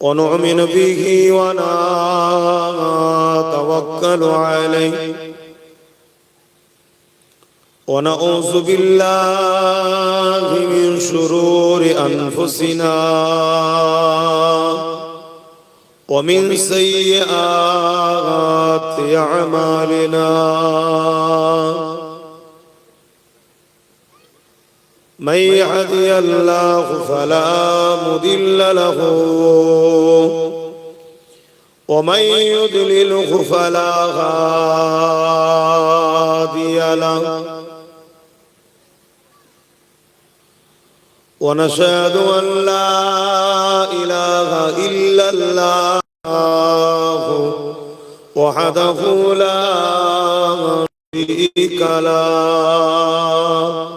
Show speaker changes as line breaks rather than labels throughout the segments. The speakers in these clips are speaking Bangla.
ونؤمن به ونتوكل عليه ونعوذ بالله من شرور أنفسنا ومن سيئات أعمالنا من يهدي الله فلا مضل له ومن يضلله فلا هادي له ونشهد أن لا إله إلا الله وحده لا شريك له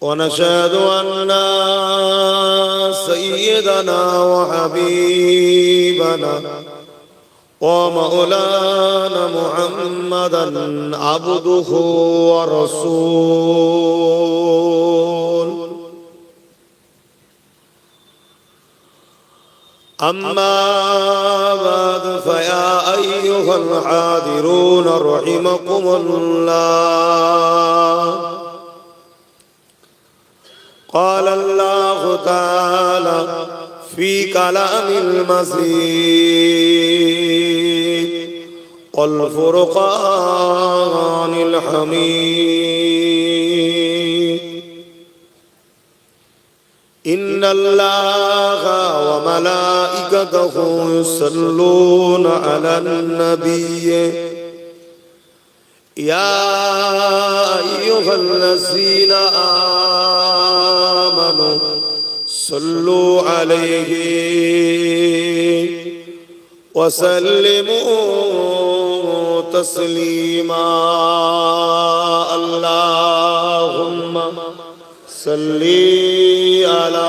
ونشهد أن سيدنا وحبيبنا ومولانا محمدا عبده ورسوله أما بعد فيا أيها الحاضرون رحمكم الله قال الله تعالى في كلام المزيد والفرقان الحميد إن الله وملائكته يصلون على النبي يا أيها الذين آمنوا صلوا عليه وسلموا تسليما اللهم صل على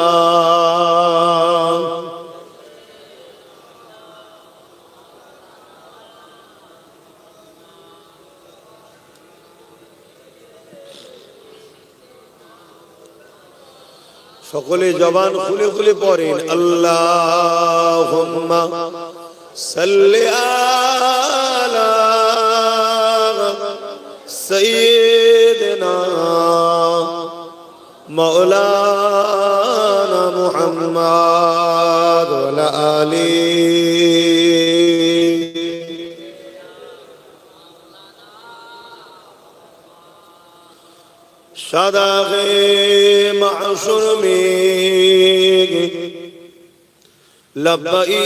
সকলে জবান খুলে খুলে পড়েন আল্লাহুম্মা সাল্লি আলা সাইয়্যিদিনা মাওলানা মুহাম্মদ ওয়া আলা আলিহি शादाग़े महशर में लब्बाई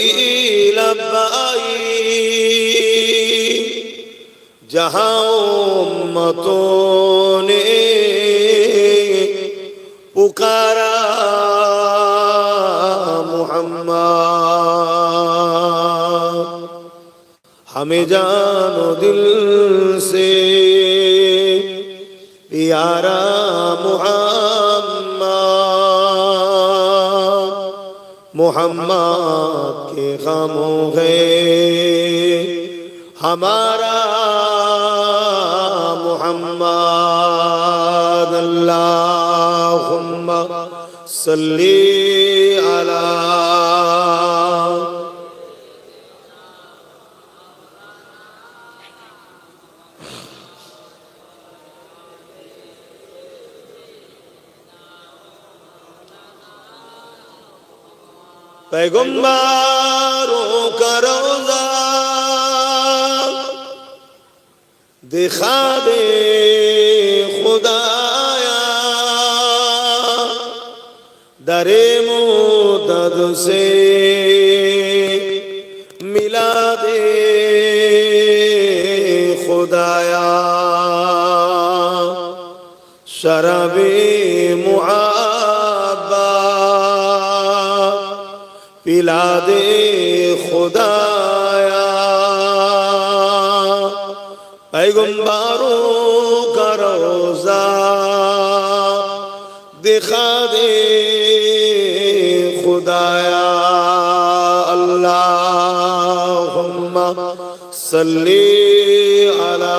लब्बाई जहाँ उम्मतों ने पुकारा मुहम्मद हमें जानो दिल से यारा मुहम्मद मुहम्मद के गमों गए हमारा मुहम्मद अल्लाहुम्मा सल्ली अला पैगंबरों का रोज़ा दिखा दे खुदाया दरे मुदद से मिला दे खुदाया शराबे पिला दे खुदाया पैगंबरों का रोज़ा दिखा दे खुदाया अल्लाहुम्मा सल्ली अला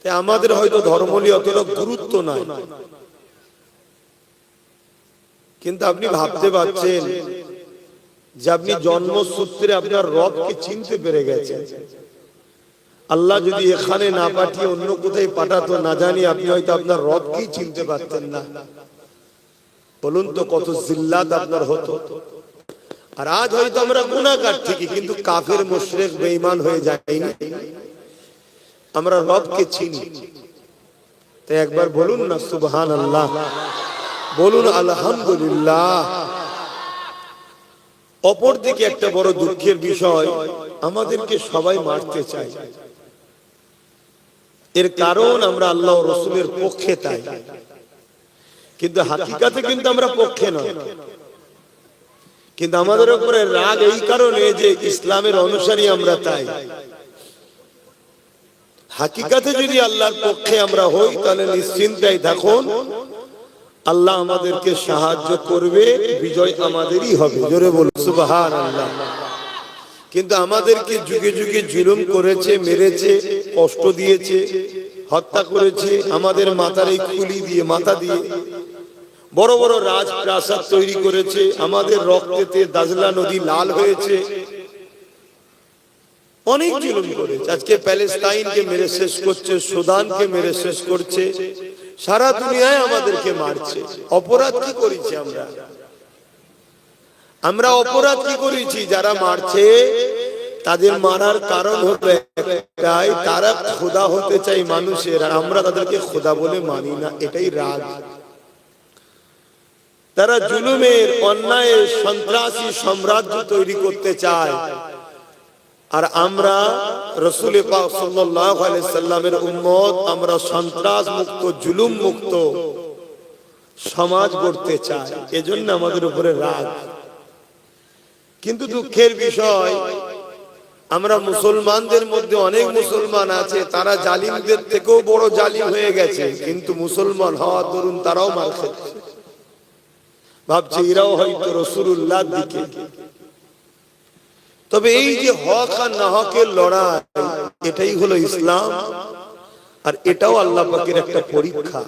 তাই আমাদের হয়তো ধর্ম নিয়ে অতটা গুরুত্ব নাই, কিন্তু আপনি ভাবতে পারছেন যে আপনি জন্মসূত্রে আপনার রবকে চিনতে পেরে গেছেন। আল্লাহ যদি এখানে না পাঠিয়ে অন্য কোথায় পাঠাতো, না জানি আপনি হয়তো আপনার রবকেই চিনতে পারতেন না। বলুন তো কত জিল্লাত আপনার হতো। আর আজ হয়তো আমরা গুনাহগার ঠিকই, কিন্তু কাফের মুশরিক বেঈমান হয়ে যায়নি, আমরা রবকে চিনি। তাই একবার বলুন না সুবহানাল্লাহ, বলুন আলহামদুলিল্লাহ। অপরদিকে একটা বড় দুঃখের বিষয়, আমাদেরকে সবাই মারতে চায়। এর কারণ আমরা আল্লাহ ও রাসূলের পক্ষে তাই, কিন্তু হাকিকাতে কিন্তু আমরা পক্ষে নয়। কিন্তু আমাদের উপরে রাগ এই কারণে যে ইসলামের অনুসারী আমরা, তাই। হাকিকাতে যদি আল্লাহর পক্ষে আমরা হই, তাহলে নিশ্চিন্তায় থাকুন, আল্লাহ আমাদেরকে সাহায্য করবে, বিজয় আমাদেরই হবে। জোরে বলুন সুবহানাল্লাহ। কিন্তু আমাদেরকে যুগে যুগে জুলুম করেছে, মেরেছে, কষ্ট দিয়েছে, হত্যা করেছে, আমাদের মাথার এই খুলি দিয়ে, মাথা দিয়ে বড় বড় রাজপ্রাসাদ তৈরি করেছে, আমাদের রক্তেতে দাজলা নদী লাল হয়েছে, অনেক জুলুম করেছে। আজকে প্যালেস্তাইনকে মেরে শেষ করছে, সুদানকে মেরে শেষ করছে, সারা দুনিয়ায় আমাদেরকে মারছে। অপরাধ কি করেছি আমরা? আমরা অপরাধ কি করেছি? যারা মারছে তাদের মারার কারণ হলো একটাই, তারা খোদা হতে চাই মানুষের, আর আমরা তাদেরকে খোদা বলে মানি না, এটাই রাগ। তারা জুলুমের, অন্যায়ের, সন্ত্রাসী সাম্রাজ্য তৈরি করতে চায়, আর আমরা রাসূল পাক সাল্লাল্লাহু আলাইহি সাল্লামের উম্মত, আমরা সন্ত্রাস মুক্ত, জুলুম মুক্ত সমাজ গড়তে চাই। এজন্য আমাদের উপরে রাগ। কিন্তু দুঃখের বিষয়, আমরা মুসলমানদের মধ্যে অনেক মুসলমান আছে, তারা জালিমদের থেকেও বড় জালিম হয়ে গেছে, কিন্তু মুসলমান হওয়ার দরুন তারাও মার খাচ্ছে, ভাবছে এরাও হয়তো রাসূলুল্লাহর দিকে। তবে এই যে হক আর না হকের লড়াই, এটাই হলো ইসলাম, আর এটাও আল্লাহ পাকের একটা পরীক্ষা।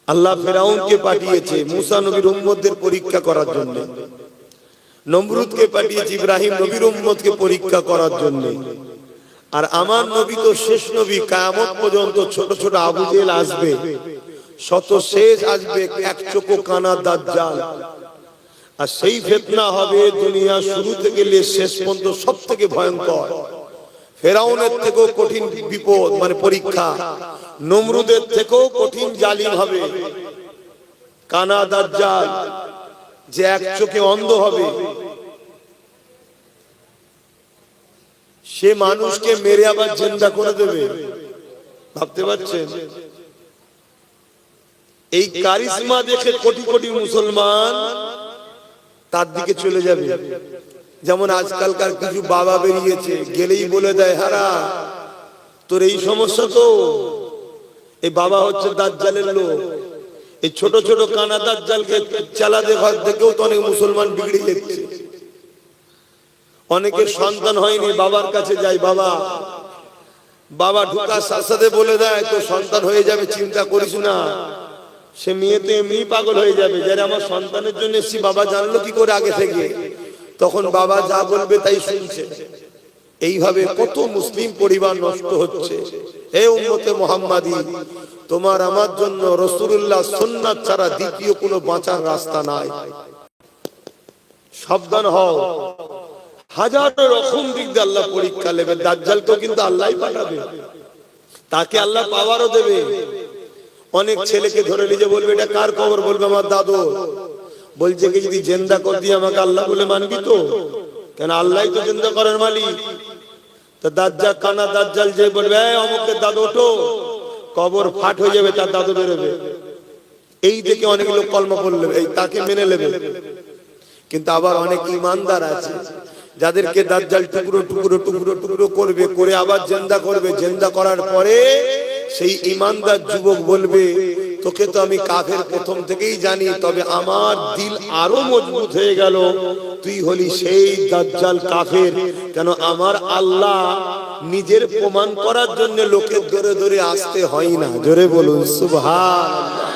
আল্লাহ ফেরাউনকে পাঠিয়েছে মুসা নবীর উম্মতদের পরীক্ষা করার জন্য, নমরুদকে পাঠিয়েছে ইব্রাহিম নবীর উম্মতকে পরীক্ষা করার জন্য। আর আমার নবী তো শেষ নবী, কিয়ামত পর্যন্ত ছোট ছোট আবু জেহেল আসবে, শত শেষ আসবে, এক চোখো কানা দাজ্জাল। আর সেই ফিতনা হবে দুনিয়া শুরু থেকে নিয়ে শেষ পর্যন্ত সব থেকে ভয়ঙ্কর। ফেরাউনের থেকেও কঠিন বিপদ, মানে পরীক্ষা, নমরুদের থেকেও কঠিন জালিম হবে কানা দাজ্জাল, যে এক চোখে অন্ধ হবে। সে মানুষকে মেরে আবার জিন্দা করে দেবে, ভাবতে পারছেন? এই কারিশমা দেখে কোটি কোটি মুসলমান তার দিকে চলে যাবে। যেমন আজকালকার কিছু বাবা বেরিয়েছে, গেলেই বলে দেয়, হারা তোর এই সমস্যা, তো এই বাবা হচ্ছে দাজ্জালের লোক। এই ছোট ছোট কানা দাজ্জালকে চালাতে ঘর থেকেও তো অনেক মুসলমান বিগড়ে যাচ্ছে। অনেকের সন্তান হয়নি, বাবার কাছে যায়, বাবা বাবা ঢুকার সাথে সাথে বলে দেয় তো সন্তান হয়ে যাবে, চিন্তা করিস না। সে মেয়ে তো এমনি পাগল হয়ে যাবে, যারা আমার সন্তানের জন্য এসেছি, বাবা জানলো কি করে আগে থেকে? তখন বাবা যা বলবে তাই শুনছে। এইভাবে কত মুসলিম পরিবার নষ্ট হচ্ছে। হে উম্মতে মুহাম্মাদি, তোমার আমার জন্য রাসূলুল্লাহ সুন্নাত ছাড়া দ্বিতীয় কোনো বাঁচার রাস্তা নাই। সাবধান হও, হাজারো রকম দিক দিয়ে আল্লাহ পরীক্ষা নেবে। দাজ্জালকেও কিন্তু আল্লাহই পাঠাবে, তাকে আল্লাহ পাওয়ারও দেবে। অনেক ছেলেকে ধরে নিয়ে বলবে এটা কার কবর, বলবে আমার দাদু। বলছে কি যদি জিন্দা কর দিয়ে আমাকে আল্লাহ বলে মানবি তো? কেন আল্লাহই তো জিন্দা করার মালিক। তো দাজ্জাল, কানা দাজ্জাল যে বলবে অমুকের দাদু ওঠো, কবর ফাট হয়ে যাবে, তার দাদু বেরোবে। এই দেখে অনেক লোক কলমা পড়লে এই তাকে মেনে নেবে। কিন্তু আবার অনেক ইমানদার আছে যাদেরকে দাজ্জাল টুকরো টুকরো টুকরো টুকরো করবে, করে আবার জিন্দা করবে। জিন্দা করার পরে সেই ইমানদার যুবক বলবে তোকে তো আমি কাফের প্রথম থেকেই জানি, তবে আমার দিল আরো মজবুত হয়ে গেল, তুই হলি সেই দাজ্জাল কাফের। কেন আমার আল্লাহ নিজের প্রমাণ করার জন্য লোকের ধরে ধরে আসতে হয় না। জোরে বলুন সুবহানাল্লাহ।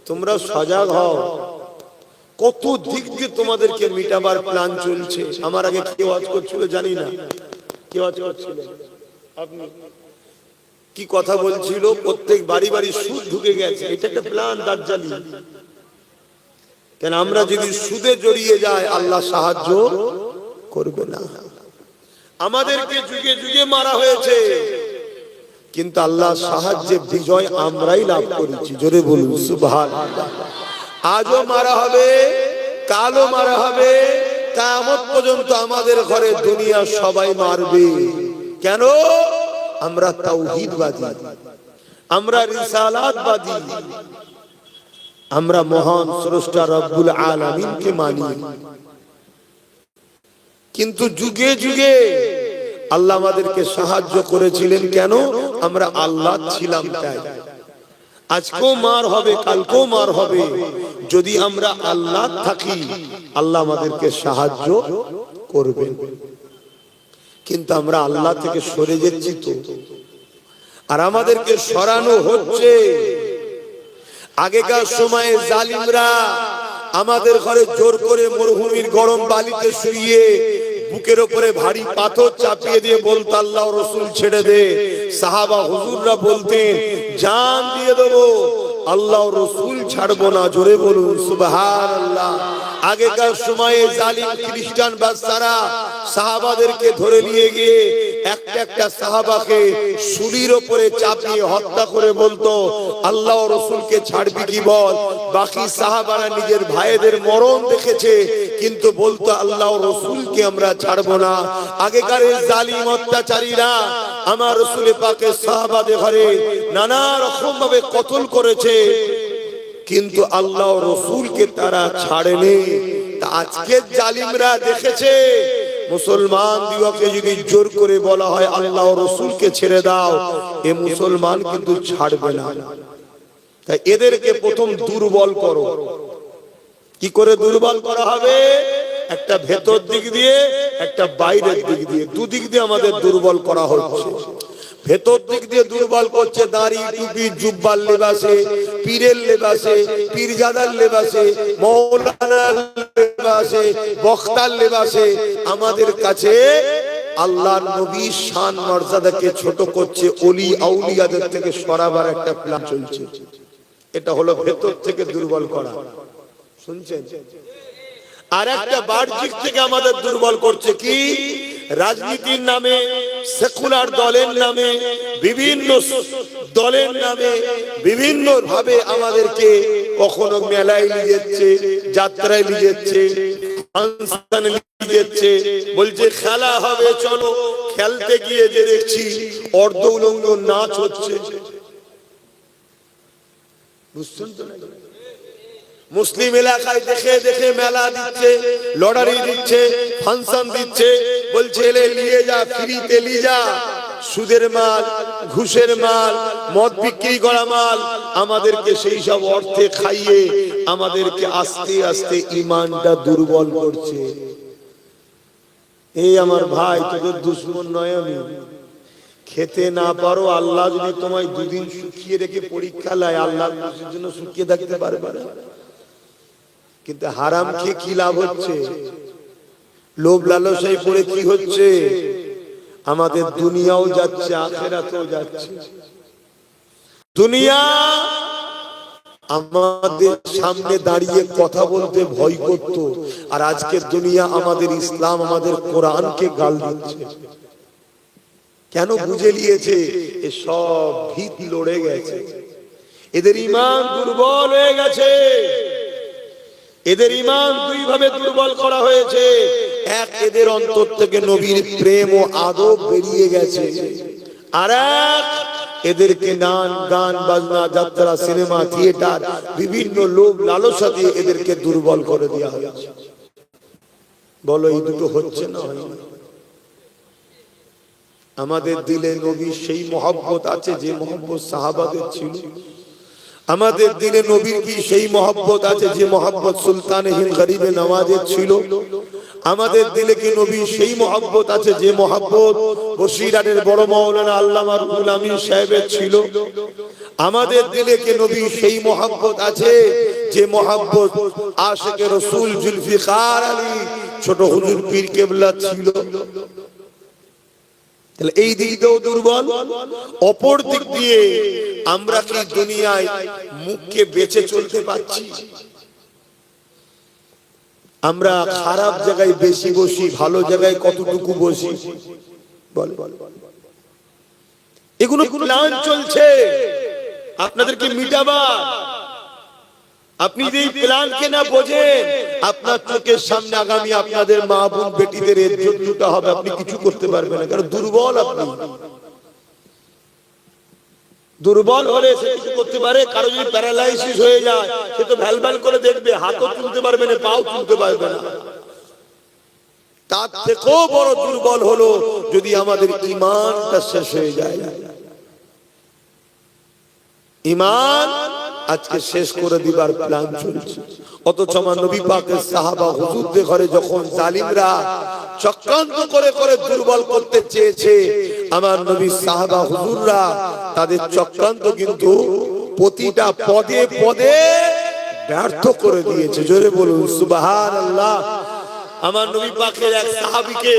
তোমরা সজাগ হও, কত দিক দিয়ে তোমাদেরকে মিটাবার প্ল্যান চলছে। আমার আগে কে ওয়াজ করছিল জানি না, কে ওয়াজ করছিল, আপনি কি কথা বলছিল, প্রত্যেক বাড়ি বাড়ি সুদ ঢুকে গেছে, এটা একটা প্ল্যান দাজ্জালি। কেন আমরা যদি সুদে জড়িয়ে যাই আল্লাহ সাহায্য করবে না। আমাদেরকে যুগে যুগে মারা হয়েছে, কিন্তু আল্লাহ সাহায্যে বিজয় আমরাই লাভ করেছি। জোরে বলুন সুবহানাল্লাহ। আজও মারা হবে, কালও মারা হবে, কিয়ামত পর্যন্ত আমাদের ঘরে দুনিয়া সবাই মারবে। কেন? আমরা তাওহীদবাদী, আমরা রিসালাতবাদী, আমরা মহান স্রষ্টা রব্বুল আলামিনকে মানি। কিন্তু যুগে যুগে আল্লাহ আমাদেরকে সাহায্য করেছিলেন। কেন? আমরা আল্লাহ ছিলাম তাই। আজকেও মার হবে, কালকেও মার হবে। যদি আমরা আল্লাহ থাকি আল্লাহ আমাদেরকে সাহায্য করবেন। কিন্তু আমরা আল্লাহ থেকে সরে যাচ্ছি তো, আর আমাদেরকে সরানো হচ্ছে। আগেকার সময়ে জালিমরা আমাদের ঘরে জোর করে মরুভূমির গরম বালিতে শুইয়ে বুকের উপরে ভারী পাথর চাপিয়ে দিয়ে বলতো আল্লাহ রাসূল ছেড়ে দে। সাহাবা হুজুররা বলতেন জান দিয়ে দেবো, আল্লাহ রাসূল ছাড়বো না। জোরে বলুন সুবহানাল্লাহ। আগেকার সময়ে জালিম খ্রিস্টান বাদশারা সাহাবাদেরকে ধরে নিয়ে গিয়ে একটা একটা সাহাবাকে শুলির উপরে চাপিয়ে হত্যা করে বলতো আল্লাহ রাসূলকে ছাড়বি কি বল। বাকি সাহাবারা নিজের ভাইদের মরণ দেখেছে, কিন্তু বলতো আল্লাহ রাসূলকে আমরা ছাড়বো না। আগেকার জালিম অত্যাচারীরা আমার রাসূল পাকের সাহাবাদের ঘরে নানা রকম ভাবে কতল করেছে, কিন্তু আল্লাহ রাসূলকে তারা ছাড়েনি। আজকে জালিমরা দেখেছে মুসলমান দিওয়াকে যদি জোর করে বলা হয় আল্লাহ রাসূলকে ছেড়ে দাও, এ মুসলমান কিন্তু ছাড়বে না। তাই এদেরকে প্রথম দুর্বল করো। কি করে দুর্বল করা হবে? একটা ভেতর দিক দিয়ে, একটা বাইরের দিক দিয়ে, দুদিক দিয়ে আমাদের দুর্বল করা হচ্ছে। ভেতর দিক দিয়ে দুর্বল করছে দাড়ি টুপি জুব্বার লেবাসে, পীরের লেবাসে, পীরজাদার লেবাসে, মাওলানার লেবাসে, বক্তার লেবাসে আমাদের কাছে আল্লাহর নবীর শান মর্যাদাকে ছোট করছে, ওলি আউলিয়াদের থেকে সরাবার একটা প্ল্যান চলছে। এটা হলো ভেতর থেকে দুর্বল করা। শুনছেন? আর একটা বাহ্যিক থেকে আমাদের দুর্বল করছে কি? রাজনীতির নামে, সেকুলার দলের নামে, বিভিন্ন দলের নামে বিভিন্ন ভাবে আমাদেরকে কখনো মেলায় নিয়ে যাচ্ছে, যাত্রায় নিয়ে যাচ্ছে, অনুষ্ঠানে নিয়ে যাচ্ছে, বলছে খেলা হবে চলো। খেলতে গিয়ে যে দেখছি অর্ধ উলঙ্গ নাচ হচ্ছে। বুঝছেন তো? মুসলিম এলাকায় দেখে দেখে মেলা দিচ্ছে, লটারি দিচ্ছে, ফাংশন দিচ্ছে, বলছে এলে নিয়ে যা, ফ্রিতে নিয়ে যা। সুদের মাল, ঘুষের মাল, মদ বিক্রি করা মাল আমাদেরকে সেই সব অর্থে খাইয়ে আমাদেরকে আস্তে আস্তে ঈমানটা দুর্বল করছে। এই আমার ভাই, তোদের দুশমন নয় আমি। খেতে না পারো, আল্লাহ যদি তোমায় দুদিন শুকিয়ে রেখে পরীক্ষা লায়, আল্লাহর জন্য শুকিয়ে থাকতে পারবে না। কিন্তু হারাম খেয়ে কি লাভ হচ্ছে? লোভ লালসায় পড়ে কি হচ্ছে? আমাদের দুনিয়াও যাচ্ছে, আখিরাতেও যাচ্ছে। দুনিয়া আমাদের সামনে দাঁড়িয়ে কথা বলতে ভয় করত, আর আজকে দুনিয়া আমাদের ইসলাম, আমাদের কোরআনকে গাল দিচ্ছে। কেন? বুঝে নিয়েছে এ সব ভিত লড়ে গেছে, এদের ঈমান দুর্বল হয়ে গেছে। এদের ঈমান দুই ভাবে দুর্বল করা হয়েছে। এক, এদের অন্তর থেকে নবীর প্রেম ও আদব বেরিয়ে গেছে। আর এক, এদেরকে নাচ গান বাজনা, যাত্রা, সিনেমা, থিয়েটার, বিভিন্ন লোভ লালসা দিয়ে এদেরকে দুর্বল করে দেওয়া হয়েছে। বলো এই দুটো হচ্ছে না? আমাদের দিলে নবীর সেই মহব্বত আছে যে মহব্বত সাহাবাদের ছিল। আমাদের দিনে নবীর কি সেই মহব্বত আছে যে মহব্বত সুলতানে হিন্দ গরিবে নওয়াজের ছিল? আমাদের দিলে কি নবী সেই মহব্বত আছে যে মহব্বত বসিরহাটের বড় মাওলানা আল্লামা রুহুল আমিন সাহেবের ছিল? আমাদের দিলে কি নবী সেই মহব্বত আছে যে মহব্বত আশিকে রাসূল জুলফিকার আলী ছোট হুজুর পীর কেবলা ছিল? তাহলে এই দিক দিয়েও দুর্বল, অপর দিক দিয়ে আমরা কি দুনিয়ায় মুখকে বেঁচে চলতে পারছি? আমরা খারাপ জায়গায় বেশি বসি, ভালো জায়গায় কতটুকু বসি বল? এগুলো প্ল্যান চলছে আপনাদেরকে মিটাবার। আপনি যদি এই প্ল্যানকে না বোঝেন, আপনার চোখের সামনে আগামী আপনাদের মা বোন বেটিদের ইজ্জত লুটা হবে, আপনি কিছু করতে পারবেন না, কারণ দুর্বল। আপনি দুর্বল হলে সে কিছু করতে পারে। কারো যদি প্যারালাইসিস হয়ে যায়, সে তো ভ্যাল ভ্যাল করে দেখবে, হাতও তুলতে পারবে না, পাও তুলতে পারবে না। তার থেকেও বড় দুর্বল হলো যদি আমাদের ঈমানটা শেষ হয়ে যায়। ঈমান আজকে শেষ করে দিবার প্ল্যান চলছে। অথচ আমার নবী পাকের সাহাবা হুজুরদের ঘরে যখন জালিমরা চক্রান্ত করে করে দুর্বল করতে চেয়েছে, আমার নবী সাহাবা হুজুররা তাদের চক্রান্ত কিন্তু প্রতিটা পদে পদে ব্যর্থ করে দিয়েছে। জোরে বলুন সুবহানাল্লাহ। আমার নবী পাকের এক সাহাবীকে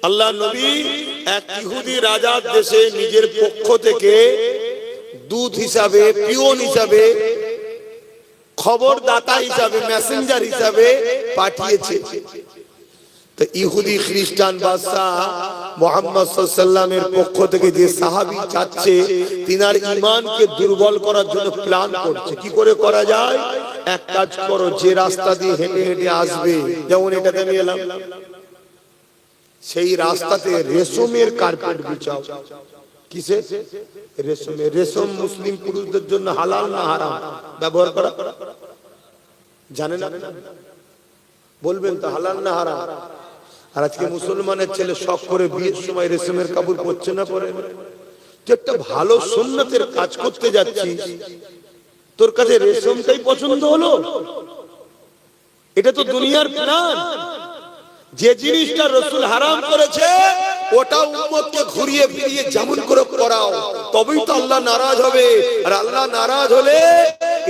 আল্লাহ নবী এক ইহুদি রাজার দেশে নিজের পক্ষ থেকে দূত হিসাবে, পিওন হিসাবে, খবরদাতা হিসাবে, মেসেঞ্জার হিসাবে পাঠিয়েছে। তো ইহুদি খ্রিস্টান বাদশা মুহাম্মদ সাল্লাল্লাহু আলাইহি ওয়াসাল্লামের পক্ষ থেকে যে সাহাবী যাচ্ছে, তিনার ঈমানকে দুর্বল করার জন্য প্ল্যান করছে। কি করে করা যায়? এক কাজ করো, যে রাস্তা দিয়ে হেঁটে হেঁটে আসবে, যেমন এটাতে আমি এলাম, সেই রাস্তাতে রেশমের কার্পেট বিছাও। কিসে? রেশমে। রেশম মুসলিম পুরুষদের জন্য হালাল না হারাম ব্যবহার করা? জানেন? বলবেন তো হালাল না হারাম? আর আজকে মুসলমানের ছেলে শখ করে বিয়ের সময় রেশমের কাপড় পরছে না, পরে? তুই একটা ভালো সুন্নতের কাজ করতে যাচ্ছিস, তোর কাছে রেশমটাই পছন্দ হলো? এটা তো দুনিয়ার প্ল্যান। যে জিনিসটা রাসূল হারাম করেছে ওটা উম্মতকে ঘুরিয়ে ফিরিয়ে যেমন করে করাও, তবেই তো আল্লাহ নারাজ হবে। আর আল্লাহ নারাজ হলে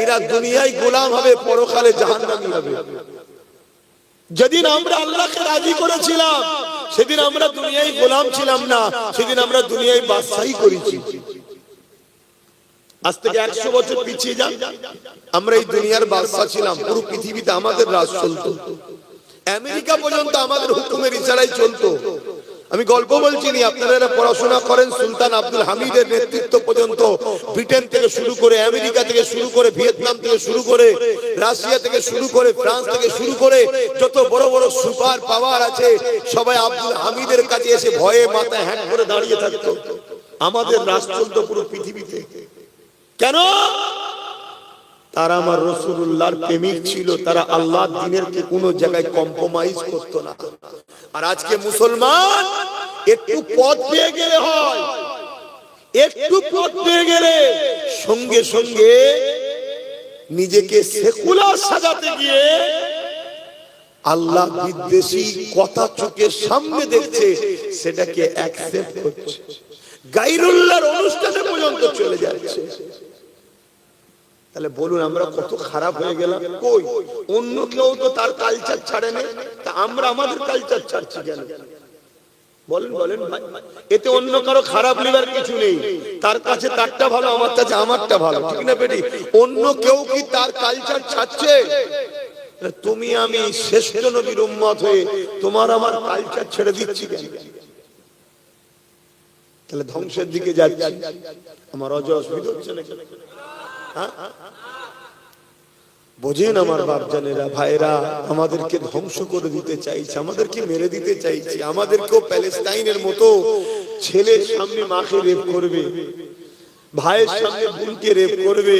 এরা দুনিয়ায় গোলাম হবে, পরকালে জাহান্নামী হবে। যেদিন আমরা আল্লাহকে রাজি করেছিলাম সেদিন আমরা দুনিয়ায় গোলাম ছিলাম না, সেদিন আমরা দুনিয়ায় বাদশাহী করেছি। আজ থেকে 100 বছর পিছিয়ে যান, আমরা এই দুনিয়ার বাদশা ছিলাম, পুরো পৃথিবীতে আমাদের রাজ চলতো। আমেরিকা পর্যন্ত আমাদের হুকুমের ইশারায় চলতো। আমি গল্প বলছি না, আপনারা পড়াশোনা করেন, সুলতান আব্দুল হামিদের নেতৃত্ব পর্যন্ত ব্রিটেন থেকে শুরু করে, আমেরিকা থেকে শুরু করে, ভিয়েতনাম থেকে শুরু করে, রাশিয়া থেকে শুরু করে, ফ্রান্স থেকে শুরু করে, যত বড় বড় সুপার পাওয়ার আছে সবাই আব্দুল হামিদের কাছে এসে ভয়ে মাথায় হ্যাট করে দাঁড়িয়ে থাকতো। আমাদের রাষ্ট্র চলতো পুরো পৃথিবীতে। কেন? তারা আমার রাসূলুল্লাহর প্রেমিক ছিল, তারা আল্লাহর দ্বীনের কে কোনো জায়গায় কম্প্রোমাইজ করতো না। আর আজকে মুসলমান একটু পথ পেয়ে গেলে হয়, একটু পথ পেয়ে গেলে সঙ্গে সঙ্গে নিজেকে সেকুলার সাজাতে গিয়ে আল্লাহ বিদ্বেষী কথা চোখের সামনে দেখছে, সেটাকে অ্যাকসেপ্ট করছে, গায়রুল্লাহর অনুষ্ঠানে পর্যন্ত চলে যাচ্ছে। তাহলে বলুন আমরা কত খারাপ হয়ে গেলাম? কই অন্য কেউ তো তার কালচার ছাড়ে না, তা আমরা আমাদের কালচার ছাড়ছি কেন? বলেন বলেন ভাই, এতে অন্য কারো খারাপ লিবার কিছু নেই। তার কাছে তারটা ভালো, আমার কাছে আমারটা ভালো, ঠিক না বেটি? অন্য কেউ কি তার কালচার ছাড়ছে? তুমি আমি শ্রেষ্ঠ নবীর উম্মত হয়ে তোমার আমার কালচার ছেড়ে দিচ্ছি কেন? তাহলে ধ্বংসের দিকে যাচ্ছি। আমার অসুবিধা হচ্ছে না? বোঝেন আমার বাপজানেরা, ভাইরা, আমাদেরকে ধ্বংস করে দিতে চাইছে, আমাদেরকে মেরে দিতে চাইছে, আমাদেরকেও প্যালেস্টাইনের মতো ছেলের সামনে মাকে রেপ করবে, ভাইয়ের সামনে বোনকে রেপ করবে,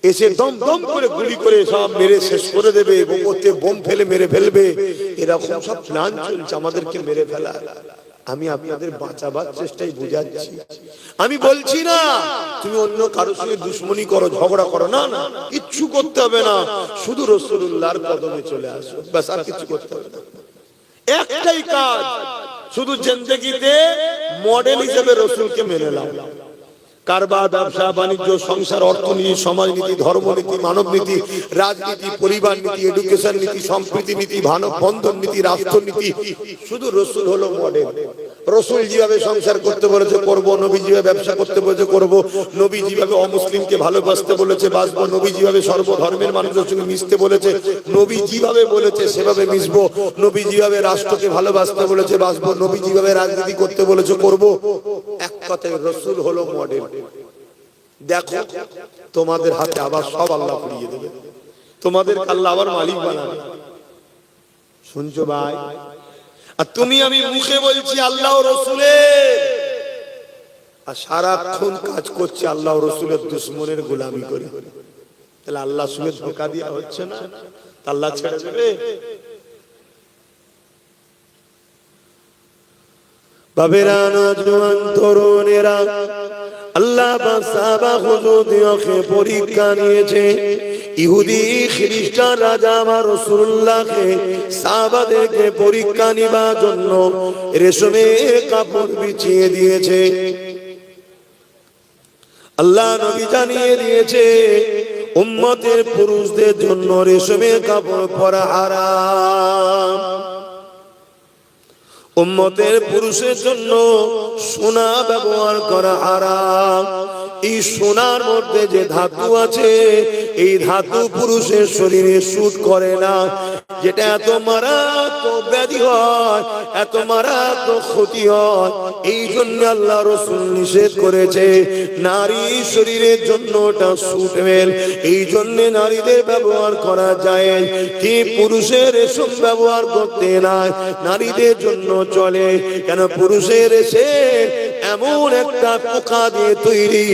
এসে দম দম করে গুলি করে সব মেরে শেষ করে দেবে, ওতে বোম ফেলে মেরে ফেলবে। এরকম সব প্ল্যান চলছে আমাদেরকে মেরে ফেলা। আমি আপনাদের বাঁচাবার চেষ্টায় বুঝাচ্ছি। আমি বলছি না তুমি অন্য কারোর সঙ্গে দুশ্মনী করো, ঝগড়া করো, না না, কিচ্ছু করতে হবে না, শুধু রাসূলুল্লাহর কদমে চলে আসো, ব্যাস, আর কিছু করতে হবে না। একটাই কাজ, শুধু জিন্দেগিতে মডেল হিসেবে রাসূলকে মেনে নাও। কারবার, ব্যবসা বাণিজ্য, সংসার, অর্থনীতি, সমাজনীতি, ধর্মনীতি, মানব নীতি, রাজনীতি, পরিবার নীতি, এডুকেশন নীতি, সম্প্রীতি নীতি, মানব বন্ধন নীতি, রাষ্ট্রনীতি, শুধু রাসূল হলো মডেল। রাসূল যেভাবে সংসার করতে বলেছে করব, নবী যেভাবে ব্যবসা করতে বলেছে করব, নবী যেভাবে অমুসলিমকে ভালোবাসতে বলেছে বাসবো, নবী যেভাবে সর্বধর্মের মানুষের সঙ্গে মিশতে বলেছে, নবী যেভাবে বলেছে সেভাবে মিশবো, নবী যেভাবে রাষ্ট্রকে ভালোবাসতে বলেছে বাসবো, নবী যেভাবে রাজনীতি করতে বলেছে করব। এক কথায় রাসূল হলো মডেল। দেখো তোমাদের হাতে আবার সব আল্লাহ ফিরিয়ে দেবে, তোমাদের আল্লাহ আবার মালিক বানাবে। শুনছো ভাই? আর তুমি আমি মুখে বলছি আল্লাহ ও রাসূলের, আর সারাক্ষণ কাজ করছে আল্লাহ ও রাসূলের দুশমনের গোলামি করে, তাহলে আল্লাহ সঙ্গে ধোঁকা দেওয়া হচ্ছে না? আল্লাহ ছেড়ে দেবে? বাবেরা, নওজোয়ান তরুণেরা, আল্লাহ পাক সাহাবা হুজুরদেরকে পরীক্ষা নিয়েছে। ইহুদি খ্রিস্টান রাজা আমার রাসূলুল্লাহকে সাহাবাদেরকে পরীক্ষা নেবার জন্য রেশমের কাপড় বিছিয়ে দিয়েছে। আল্লাহ নবী জানিয়ে দিয়েছে উম্মতের পুরুষদের জন্য রেশমের কাপড় পরা হারাম, উম্মতের পুরুষের জন্য সোনা ব্যবহার করা হারাম। এই সোনার মধ্যে যে ধাতু আছে, এই ধাতু পুরুষের শরীরে শুট করে না, যেটা এত মারাত্মক ব্যাধি হয়, এত মারাত্মক ক্ষতি হয়। এই জন্য আল্লাহ রাসূল নিষেধ করেছে, নারী শরীরের জন্য ওটা সুটেবল, এই জন্য নারীদের ব্যবহার করা যায়, কি পুরুষের রেশম ব্যবহার করতে নাই, নারীদের জন্য চলে। কেন? পুরুষের এসে এমন একটা পোকা দিয়ে তৈরি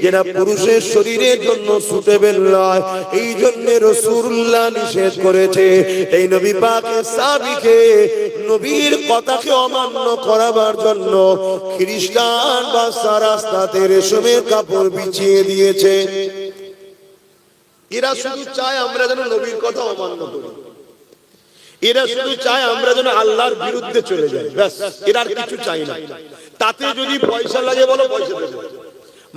যেটা পুরুষের শরীরের জন্য সুটেবল নয়, এই জন্য রাসূলুল্লাহ নিষেধ করেছে। এই নবী পাকের সাহাবীকে নবীর কথাকে অমান্য করাবার জন্য খ্রিস্টান বা রাস্তাতে রেশমের কাপড় বিছিয়ে দিয়েছে। এরা শুধু চায় আমরা যেন নবীর কথা অমান্য করি, এরা শুধু চায় আমরা যেন আল্লাহর বিরুদ্ধে চলে যাই, ব্যাস, এরা আর কিছু চাই না। তাতে যদি পয়সা লাগে বলো পয়সা দেবে,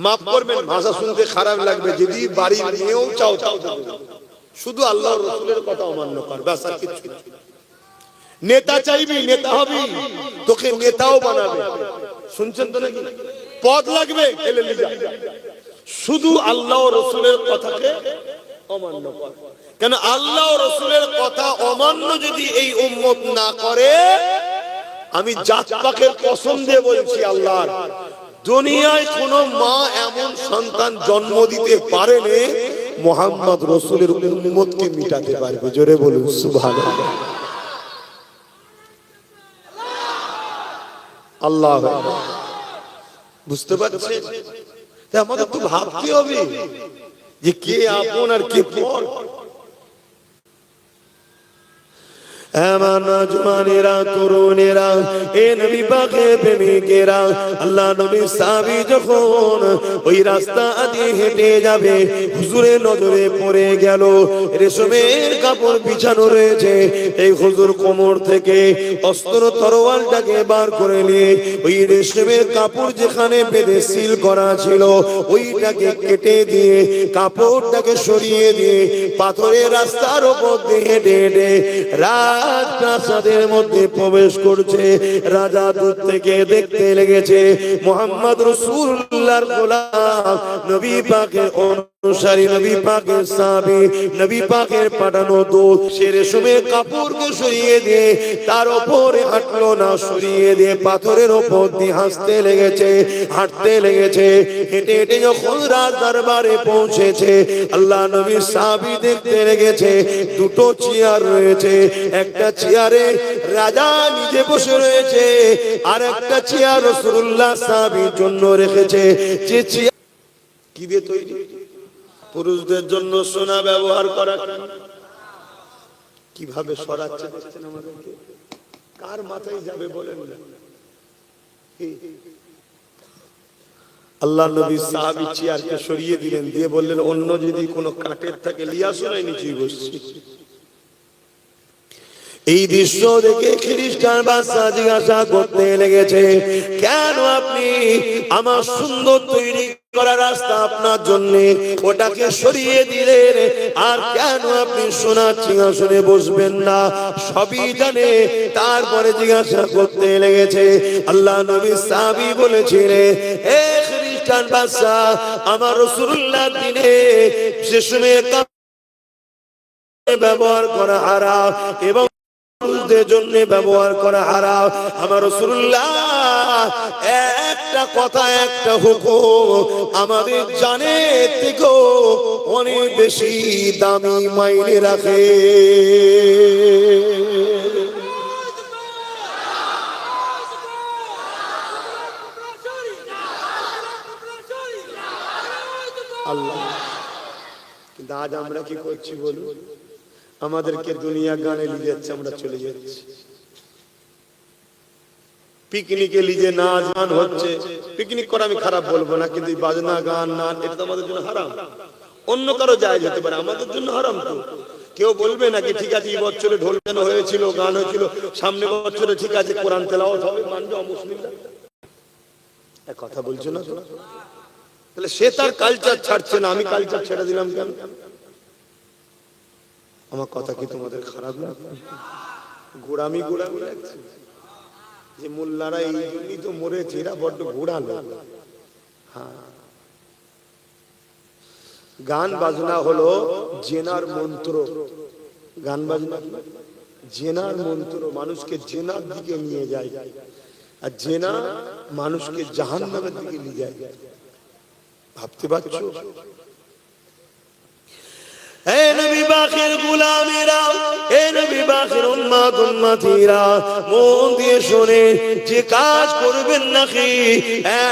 মাফ করবেন ভাষা শুনতে খারাপ লাগবে, যদি বাড়ি নিয়েও চাও চাও, শুধু আল্লাহর রাসূলের কথা অমান্য কর, ব্যাস, আর কিছু না। নেতা চাইবি, নেতা হবি, তোকে নেতাও বানাবে, শুনছেন তো নাকি? পদ লাগবে, এলে নিয়ে যা, শুধু আল্লাহ ও রাসূলের কথাকে অমান্য কর। কেন? আল্লাহ ও রাসূলের কথা অমান্য যদি এই উম্মত না করে, আমি জাত পাকের কসম দিয়ে বলছি আল্লাহর, দুনিয়ায় কোন মা এমন সন্তান জন্ম দিতে পারেনি মুহাম্মদ রাসূলের উম্মতকে মিটাতে পারবে। জোরে বলুন সুবহানাল্লাহ। আল্লাহ বুঝতে পারছেন? আমাদের তো ভাবতে হবে যে কে আপন আর কে পর। তরুণেরা, এ নবী পাকের প্রেমিকেরা, আল্লাহ নবী সাহাবী যখন ওই রাস্তা দিয়ে হেঁটে যাবে, হুজুরের নজরে পড়ে গেল রেশমের কাপড় বিছানো রয়েছে। এই হুজুর কোমর থেকে অস্ত্র তরোয়ালটাকে বার করে নিয়ে ওই রেশমের কাপড় যেখানে বেঁধে সিল করা ছিল ওইটাকে কেটে দিয়ে কাপড়টাকে সরিয়ে দিয়ে পাথরের রাস্তার উপর দিয়ে হেঁটে হেঁটে রাজপ্রাসাদের মধ্যে প্রবেশ করছে। রাজা দূর থেকে দেখতে লেগেছে মুহাম্মদ রাসূলুল্লাহর গোলাম, নবী পাকের অনুসারী, নবী পাকের সাহাবী, নবী পাকের পাঠানো দূত, সে রেশমের কাপড়কে সরিয়ে দিয়ে তার উপরে হাঁটলো না, সরিয়ে দিয়ে পাথরের উপর দিয়ে হাঁটতে লেগেছে, হাঁটতে লেগেছে। হেঁটে হেঁটে যখন রাজ দরবারে পৌঁছেছে, আল্লাহ নবীর সাহাবী দেখতে লেগেছে দুটো চেয়ার রয়েছে, একটা চেয়ারে রাজা নিজে বসে রয়েছে, আর একটা চেয়ার রাসূলুল্লাহ সাহাবীর জন্য রেখেছে। যে চেয়ার কি দিয়ে তৈরি? পুরুষদের জন্য সোনা ব্যবহার করা। কিভাবে সরাচ্ছে দেখছেন আমাদেরকে? কার মাথায় যাবে বলেন না? আল্লাহ নবী সাহাবী চেয়ারকে সরিয়ে দিলেন, দিয়ে বললেন অন্য যদি কোনো কাঠের থাকে লিয়া শোনাই নিচেই বসছি। এই দৃশ্য দেখে খ্রিস্টান বাচ্চা জিজ্ঞাসা করতে লেগেছে, কেন আপনি আমার সুন্দর তৈরি করা রাস্তা আপনার জন্য ওটাকে সরিয়ে দিলেন, আর কেন আপনি সোনার সিংহাসনে বসবেন না? সবই জানে, তারপরে জিজ্ঞাসা করতে লেগেছে। আল্লাহ নবী সাহাবী বলেছিলেন, হে খ্রিস্টান বাচ্চা, আমার রাসূলুল্লাহ দিনে সে সময় ব্যবহার করা হারাম এবং পুরুষদের জন্য ব্যবহার করা হারাম। আমার রাসূলুল্লাহ একটা কথা, একটা হুকুম আমাদের জানের থেকেও অনেক বেশি দামি মাইনে রাখে। আল্লাহ, কিন্তু আজ আমরা কি করছি বলুন? আমাদেরকে দুনিয়া গানে নিয়ে যাচ্ছে, আমরা চলে যাচ্ছি। পিকনিকে লিজে নাচ গান হচ্ছে, পিকনিক করা আমি খারাপ বলবো না, কিন্তু বাজনা গান নাচ এটা তো আমাদের জন্য হারাম। অন্য কারো জায়েজ হতে পারে, আমাদের জন্য হারাম তো। কেউ বলবে নাকি ঠিক আছে এই বছরে ঢোল গান হয়েছিল, গান হয়েছিল, সামনে বছরে ঠিক আছে কোরআন তেলাওয়াত হবে, মানবে অমুসলিমরা? এক কথা বলছো না? তাহলে সে তার কালচার ছাড়ছে না, আমি কালচার ছেড়ে দিলাম কেন? আমার কথা কি তোমাদের খারাপ লাগবে? গোড়ামি গোড়ামি লাগছে যে মোল্লারা এই জন্যই তো মরেছে, এরা বড্ড ঘোড়া লোক। হ্যাঁ, গান বাজনা হলো জেনার মন্ত্র। গান বাজনা জেনার মন্ত্র, মানুষকে জেনার দিকে নিয়ে যায়, আর জেনা মানুষকে জাহান্নামের দিকে নিয়ে যায়। ভাবতে পারছো? হে নবী পাকের গোলামেরা, হে নবী পাকের উম্মত উম্মতিরা, মন দিয়ে শুনে, যে কাজ করবেন নাকি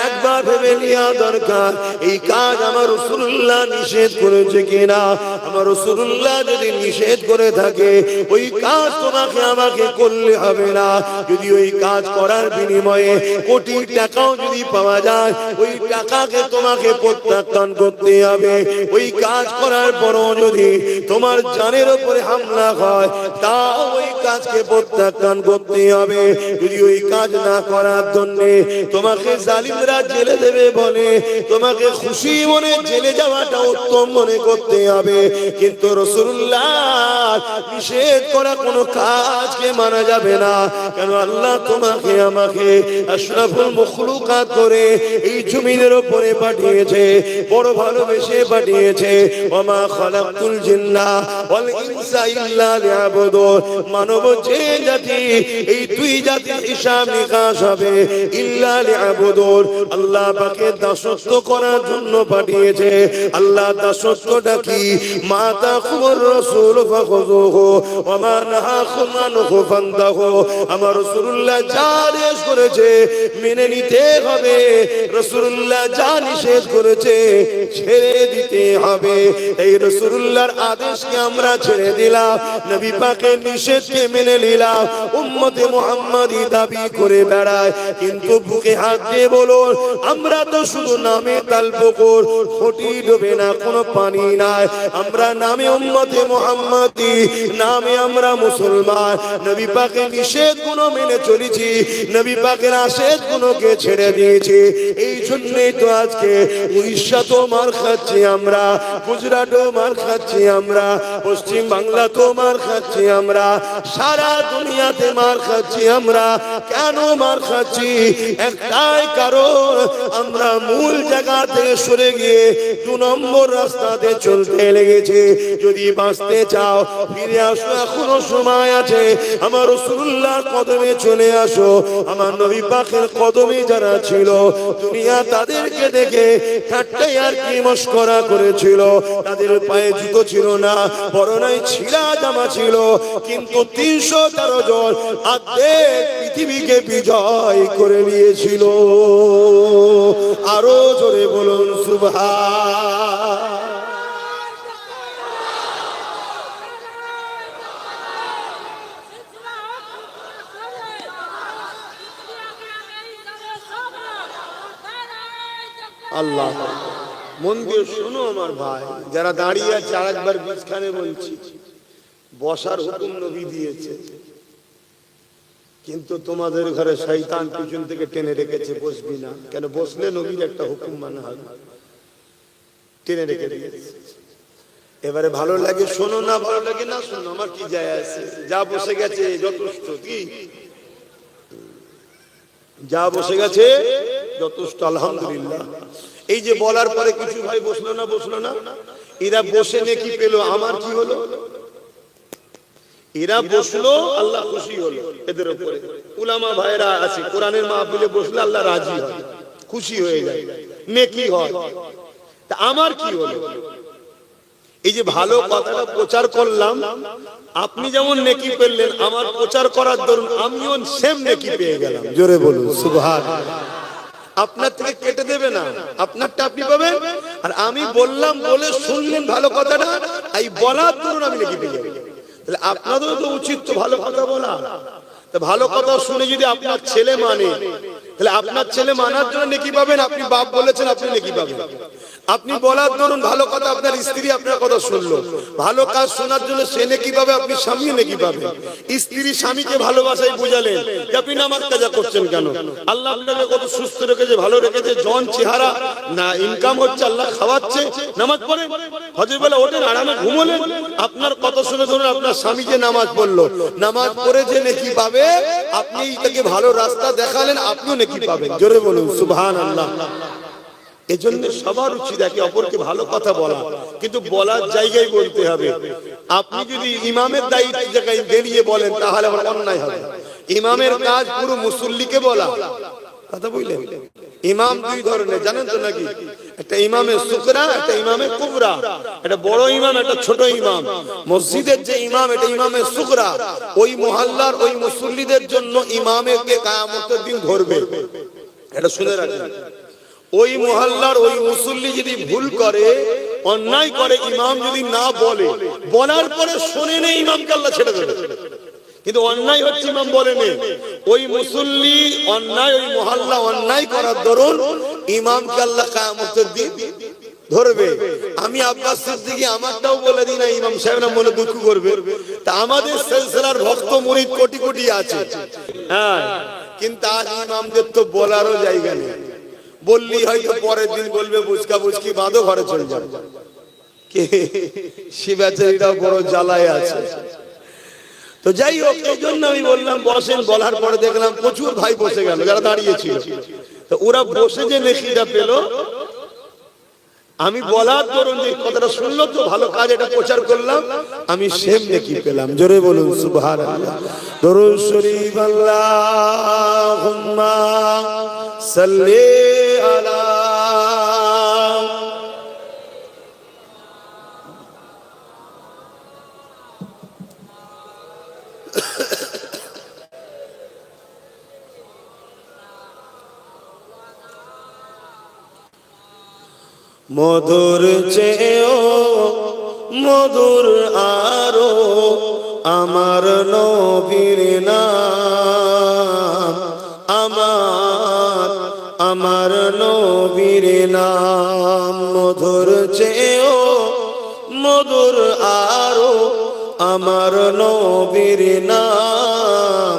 একবার ভেবে নেওয়া দরকার, এই কাজ আমার রাসূলুল্লাহ নিষেধ করেছে কিনা। আমার রাসূলুল্লাহ যদি নিষেধ করে থাকে, ওই কাজ তোমাকে আমাকে করলে হবে না। যদি ওই কাজ করার বিনিময়ে কোটি টাকাও যদি পাওয়া যায়, ওই টাকাকে তোমাকে প্রত্যাখ্যান করতে হবে। ওই কাজ করার পরও যদি তোমার জানের উপরে হামলা হয়, তাও ওই কাজকে প্রত্যাখ্যান করতে হবে। যদি ওই কাজ না করার জন্য তোমাকে জালিমরা জেলে দেবে বলে, তোমাকে খুশি মনে জেলে যাওয়াটা উত্তম মনে করতে হবে। কিন্তু রাসূলুল্লাহ নিষেধ করা কোনো কাজকে মানা যাবে না। কেন? আল্লাহ তোমাকে আমাকে আশরাফুল মাখলুকাত করে এই জমিনের উপরে পাঠিয়েছে, বড় ভালোবেসে পাঠিয়েছে। ওমা খালাকতুল জিন্না ওয়াল ইনসা ইল্লা লিয়াবুদুন। মানব যে জাতি, এই দুই জাতির হিসাব নিকাশ হবে, ইল্লা লিয়াবুদুন, আল্লাহ পাকের দাসত্ব করার জন্য পাঠিয়েছে। আল্লাহ দাসত্বটা কি? মা তাকুর রাসূল ফাখুযুহু ওয়া মা নাহাকুম আনহু ফান্তাহু। আমার রাসূলুল্লাহ যা আদেশ করেছে মেনে নিতে হবে, রাসূলুল্লাহ যা নিষেধ করেছে ছেড়ে দিতে হবে। এই রাসূলুল্লাহর আদেশকে আমরা ছেড়ে দিলাম, নবী পাকের নিষেধকে মেনে নিলাম, উম্মতে মুহাম্মাদি দাবি করে বেড়ায়। কিন্তু বুকে হাত দিয়ে বলুন, আমরা তো শুধু নামে তালপুকুর, খুঁটি ডোবে না, কোনো পানি নাই। আমরা নামে উম্মতে মুহাম্মাদি, নামে আমরা মুসলমান। নবী পাকের নিষেধ গুলো মেনে চলেছি, নবী পাকের আদেশ গুলোকে ছেড়ে দিয়েছি। এই জন্যই তো আজকে উড়িষ্যাতেও মার খাচ্ছি আমরা, গুজরাটও মার খাচ্ছি আমরা, পশ্চিম বাংলাতেও মার খাচ্ছি আমরা, সারা দুনিয়াতে মার খাচ্ছি আমরা। কেন মার খাচ্ছি? একটাই কারণ, আমরা মূল জায়গা থেকে সরে গিয়ে 2 নম্বর রাস্তাতে চলতে লেগেছে। যদি বাঁচতে চাও ফিরে আসো, এখনো সময় আছে। আমার রাসূলুল্লাহর কদমে চলে আসো। আমার নবী পাকের কদমে যারা ছিল, দুনিয়া তাদেরকে দেখে ঠাট্টা আর কি মশকরা করেছিল। তাদের পায়ে জুতো ছিল না, পরনায় ছিঁড়া জামা ছিল, কিন্তু 313 জন অর্ধেক পৃথিবীকে বিজয় করে নিয়েছিল। আরো জোরে বলুন সুবহান। আল্লাহ। মন দিয়ে শোনো আমার ভাই, যারা দাঁড়িয়ে আছে আর একবার বিছখানে বলছি, বসার হুকুম নবী দিয়েছে, কিন্তু তোমাদের ঘরে শয়তান পিছন থেকে টেনে রেখেছে বসবি না। কেন? বসলে নবীর একটা হুকুম মানা হবে, টেনে রেখে দিয়েছে। এবারে ভালো লাগে শোনো, না ভালো লাগে না শোনো, আমার কি যায় আসে? যা বসে গেছে যথেষ্ট। কি যা বসে গেছে যথেষ্ট, আলহামদুলিল্লাহ। এই যে বলার পরে কিছু ভাই বসলো না, বসলো না, এরা বসে নেকি পেলো, আমার কি হলো? এরা বসলো, আল্লাহ খুশি হলো এদের উপরে। উলামা ভাইরা আছে, কোরআনের মাহফিলে বসলে আল্লাহ রাজি হয়, খুশি হয়ে যায়, নেকি হয়। তা আমার কি হলো? এই যে ভালো কথাটা প্রচার করলাম, আপনি যেমন নেকি পেলেন, আমার প্রচার করার দরুন আমিও সেম নেকি পেয়ে গেলাম। জোরে বলুন সুবহানাল্লাহ। আপনার থেকে কেটে দেবে না, আপনারটা আপনি পাবেন। আর আমি বললাম বলে শুনলেন ভালো কথাটা, এই বলার দরুন আমি নেকি পেয়ে গেলাম। তাহলে আপনাদেরও তো উচিত তো ভালো কথা বলা। তা ভালো কথা শুনে যদি আপনার ছেলে মানে, তাহলে আপনার ছেলে মানার জন্য নেকি পাবেন। আপনি বাপ বলেছেন, আপনি নেকি পাবেন। আপনি বলার ধরুন ভালো কথা, আপনার স্ত্রী আপনার কথা শুনলো, ভালো কাজ শোনার জন্য সে নেকি পাবে, আপনি স্বামীও নেকি পাবেন। স্ত্রী স্বামীকে ভালোবাসায় বুঝালেন যে আপনি নামাজ কাজা করছেন কেন? আল্লাহ আপনাকে কত সুস্থ রেখেছে, ভালো রেখেছে, জন চেহারা না, ইনকাম হচ্ছে, আল্লাহ খাওয়াচ্ছে, নামাজ পড়েন, হজের বেলা ওঠেন, আরামে ঘুমোলেন। আপনার কথা শুনে ধরুন আপনার স্বামী যে নামাজ পড়লো, নামাজ পড়ে যে নেকি পাবে, আপনি তাকে ভালো রাস্তা দেখালেন, আপনিও নেকি পাবেন। জোরে বলুন সুবহানাল্লাহ। এজন্য সবার উচিত একে অপরকে ভালো কথা বলা, কিন্তু বলার জায়গায় বলতে হবে। আপনি যদি ইমামের দায়িত্ব জায়গায় দাঁড়িয়ে বলেন, তাহলে আমার অন্যায় হবে। ইমামের কাজ পুরো মুসল্লিকে বলা, কথা বললেন। ইমাম দুই ধরনের, জানেন তো নাকি? একটা ইমামে সুকরা, একটা ইমামে কুবরা। একটা বড় ইমাম, একটা ছোট ইমাম। মসজিদের যে ইমাম, এটা ইমামে সুকরা। ওই মহল্লার ওই মুসল্লিদের জন্য ইমামকে কিয়ামতের দিন ধরবে। এটা শুনে রাখবেন। ওই মহল্লার ওই মুসল্লি যদি ভুল করে, অন্যায় করে, ইমাম যদি না বলে, বলার পরে শুনে নেই, ইমামকে আল্লাহ ছেড়ে দেবে। কিন্তু অন্যায় হচ্ছে ইমাম বলেনি, ওই মুসল্লি অন্যায়, ওই মহল্লা অন্যায় করার দরুন ইমামকে আল্লাহ কিয়ামতের দিন ধরবে। আমি আব্বাস সিদ্দিকী আমারটাও বলে দিই না, ইমাম সাহেবরা মনে দুঃখ করবে। তা আমাদের সিলসিলার ভক্ত মুরিদ কোটি কোটি আছে, হ্যাঁ, কিন্তু আজ ইমামদের তো বলারও জায়গা নেই। বললি হয়তো পরের দিন বলবে বুঝকা বুঝকি বাঁধো, ঘরে চলে যাবে। কে সে বেচারিটাও বড় জ্বালায় আছে। তো যাই হোক, এই জন্য আমি বললাম বসেন। বলার পরে দেখলাম প্রচুর ভাই বসে গেল যারা দাঁড়িয়েছিল। তো ওরা বসে যে নেকিটা পেল, আমি বলার দরুন যে কথাটা শুনলো, তো ভালো কাজ এটা প্রচার করলাম, আমি সেম নেকি পেলাম। জোরে বলুন সুবহানাল্লাহ। দরুদ শরীফ আল্লাহুম্মা সাল্লি আলা মধুর চেয়েও মধুর আরো আমার নবীর নাম, আমার নবীর নাম। মধুর চেয়েও মধুর আরো আমার নবীর নাম,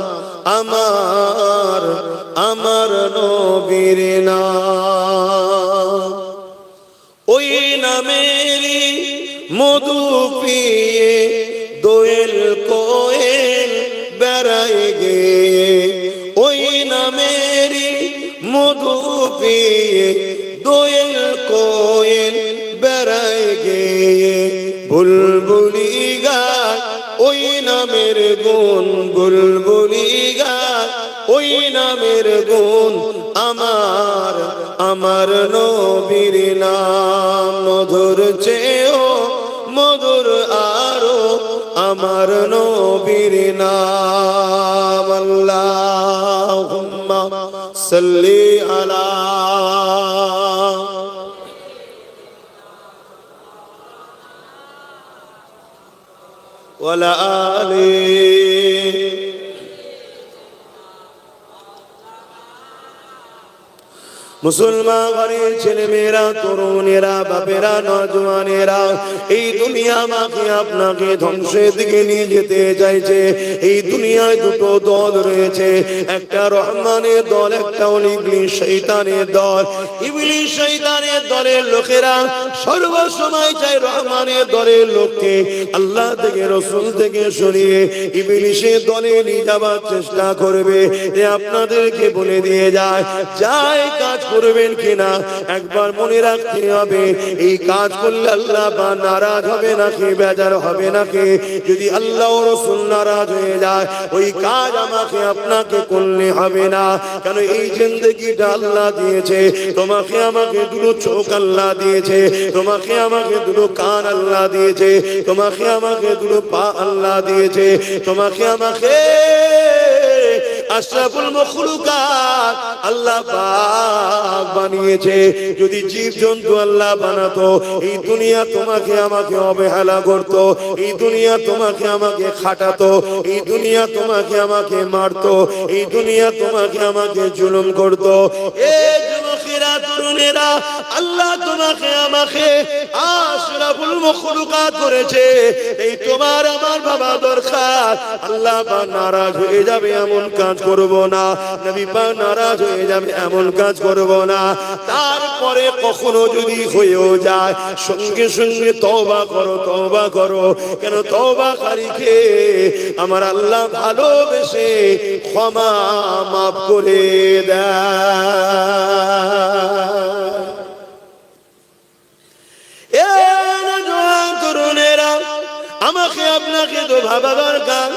আমার নবীর নাম। ওই নামেরই মধু পিয়ে দোয়েল কোয়েল বেড়ায় গে, ওই নামেরই মধু পিয়ে দোয়েল কোয়েল বেড়ায় গে। বুলবুলি গায় ওই নামের গুণ, বুলবুলি গায় ওই নামের গুণ, আমার নবীর নাম। মধুর চেয়েও মধুর আরো আমার নবীর নাম। আল্লাহুম্মা সাল্লি আলা ওয়ালা আলি। মুসলমান ঘরের ছেলেমেয়েরা, তরুণেরা, বাপেরা, নওজওয়ানেরা, এই দুনিয়া আমাকে আপনাকে ধ্বংসের দিকে নিয়ে যেতে চাইছে। এই দুনিয়ায় দুটো দল রয়েছে, একটা রহমানের দল, একটা ইবলিস শয়তানের দল। ইবলিস শয়তানের দলের লোকেরা সর্বসময় চায় রহমানের দলের লোককে আল্লাহ থেকে, রাসূল থেকে সরিয়ে ইবলিসের দলে নিয়ে যাবার চেষ্টা করবে। আপনাদেরকে বলে দিয়ে যায়, যাই কাজ করবেন কিনা একবার মনে রাখতে হবে, এই কাজ করলে আল্লাহ বা নারাজ হবে নাকি, বেজার হবে নাকি। যদি আল্লাহ ও রাসূল নারাজ হয়ে যায়, ওই কাজ আমাকে আপনাকে করলে হবে না। কেন এই জিন্দেগিটা আল্লাহ দিয়েছে, তোমাকে আমাকে দুটো চোখ আল্লাহ দিয়েছে, তোমাকে আমাকে দুটো কান আল্লাহ দিয়েছে, তোমাকে আমাকে দুটো পা আল্লাহ দিয়েছে, তোমাকে আমাকে আশরাফুল মাখলুকাত আল্লাহ পাক বানিয়েছে। যদি জীবজন্তু আল্লাহ বানাতো, এই দুনিয়া তোমাকে আমাকে অবহেলা করতো, এই দুনিয়া তোমাকে আমাকে খাটাতো, এই দুনিয়া তোমাকে আমাকে মারতো, এই দুনিয়া তোমাকে আমাকে জুলুম করতো। এই যুবকেরা, তরুণেরা, আল্লাহ তোমাকে আমাকে আশরাফুল মাখলুকাত করেছে। এই তোমার আমার বাবা দরকার, আল্লাহ পাক নারাজ হয়ে যাবে এমন কাজ করব না, নবী পাক নারাজ হয়ে যাবে এমন কাজ করব না। তারপরে কখনো যদি হয়েও যায়, সঙ্গে সঙ্গে তওবা করো, তওবা করো। কেন তওবাকারীকে আমার আল্লাহ ভালোবেসে ক্ষমা মাফ করে দেয়। তরুণেরা, আমাকে আপনাকে তো ভাবা দরকার,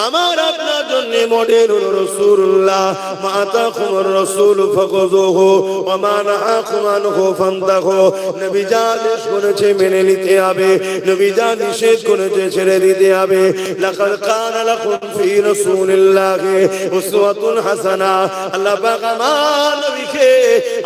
আমার আপনার জন্য মডেল হলো রাসূলুল্লাহ। মা আতাকুমুর রাসূল ফাখুযুহু ওয়া মা নাহাকুম আনহু ফান্তাহু। নবী যা আদেশ করেছে মেনে নিতে হবে, নবী যা নিষেধ করেছে ছেড়ে দিতে হবে। লাকাদ কানা লাকুম ফি রাসূলিল্লাহি উসওয়াতুন হাসানাহ। আল্লাহ পাক আমার নবীকে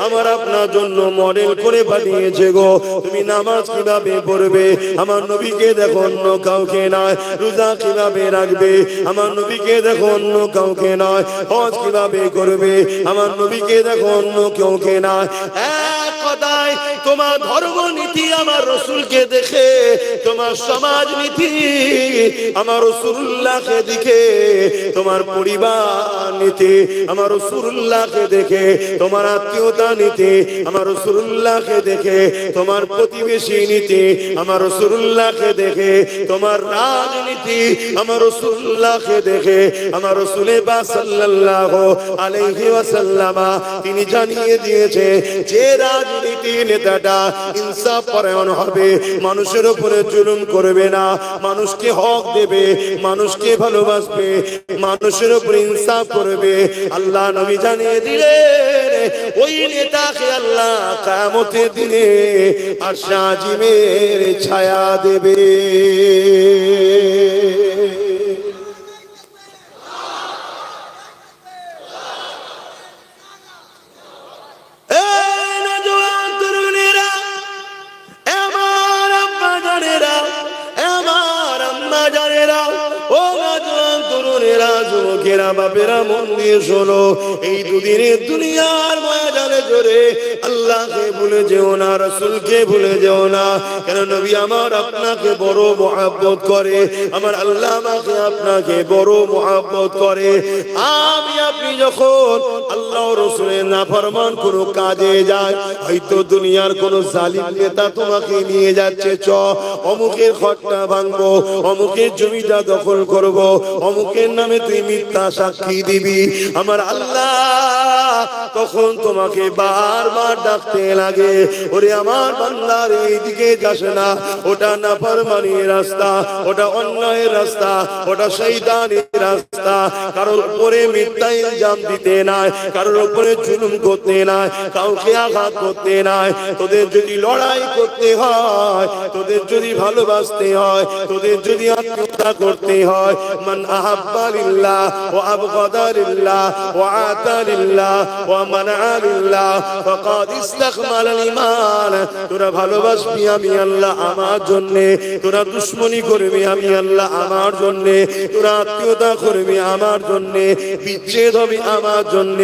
আমার আপনার জন্য মডেল করে পাঠিয়েছে গো। তুমি নামাজ কিভাবে পড়বে আমার নবীকে দেখো, অন্য কাউকে নয়। রোজা কিভাবে রাখবে আমার নবীকে দেখো, অন্য কাউকে নয়। হজ কিভাবে করবে আমার নবীকে দেখো, অন্য কাউকে নয়। এক কথায় তোমার ধর্মনীতি আমার রাসূলকে দেখে, তোমার সমাজ নীতি আমার রাসূলুল্লাহকে দেখে, তোমার পরিবার নীতি আমার রাসূলুল্লাহকে দেখে, তোমার আত্মীয়তা নীতি আমার রাসূলুল্লাহকে দেখে, তোমার প্রতিবেশী নীতি আমার রাসূলুল্লাহকে দেখে, তোমার রাজনীতি আমার রাসূলুল্লাহকে দেখে। আমার রাসূল পাক সাল্লাল্লাহু আলাইহি ওয়াসাল্লাম তিনি জানিয়ে দিয়েছে, যে রাজনীতি নেতাটা ইনসাফ পরায়ণ হবে, মানুষের উপরে জুলুম করবে না, মানুষকে হক দেবে, মানুষকে ভালোবাসবে, মানুষের উপরে ইনসাফ করবে, আল্লাহ নবী জানিয়ে দিলেন ওই নেতাকে আল্লাহ কিয়ামতের দিনে আরশে আজিমের ছায়া দেবে। যুবকেরা, বাপেরা, মন দিয়ে শোনো, এই দুদিনের দুনিয়ার ময়দানে জোরে আল্লাহকে ভুলে যেও না, রাসূলকে ভুলে যেও না। কেন নবী আমার আপনাকে বড় মহব্বত করে, আমার আল্লাহ আমাকে আপনাকে বড় মহব্বত করে। আমি আপনি যখন আল্লাহ রাসূলের নাফরমান কোনো কাজে যায়, হয়তো দুনিয়ার কোনো জালিম নেতা তোমাকে নিয়ে যাচ্ছে, চ অমুকের ঘরটা ভাঙবো, অমুকের জমিটা দখল করব, অমুকের নামে তুই মিথ্যা সাক্ষী দিবি, আমার আল্লাহ তখন তোমাকে বারবার ডাকতে লাগে, ওরে আমার বান্দার এইদিকে যাস না, ওটা নাফরমানির রাস্তা, ওটা অন্যায়ের রাস্তা, ওটা শয়তানের রাস্তা। কারোর উপরে মিথ্যা ইলজাম দিতে নাই, কারোর উপরে জুলুম করতে নাই, কাউকে আঘাত করতে নাই। তোদের যদি লড়াই করতে হয়, তোদের যদি ভালোবাসতে হয়, তোদের যদি আত্মীয়তা করতে হয়, মান আহাব্বা লিল্লাহ وأبغض لله وعاتى لله ومنع لله فقد ইস্তাকমালাল ঈমান, তোরা ভালোবাসবি আমি আল্লাহ আমার জন্য, তোরা দুশমনি করবি আমি আল্লাহ আমার জন্য, তোরা আত্মীয়তা করবি আমার জন্য, বিচ্ছেদ হবে আমার জন্য।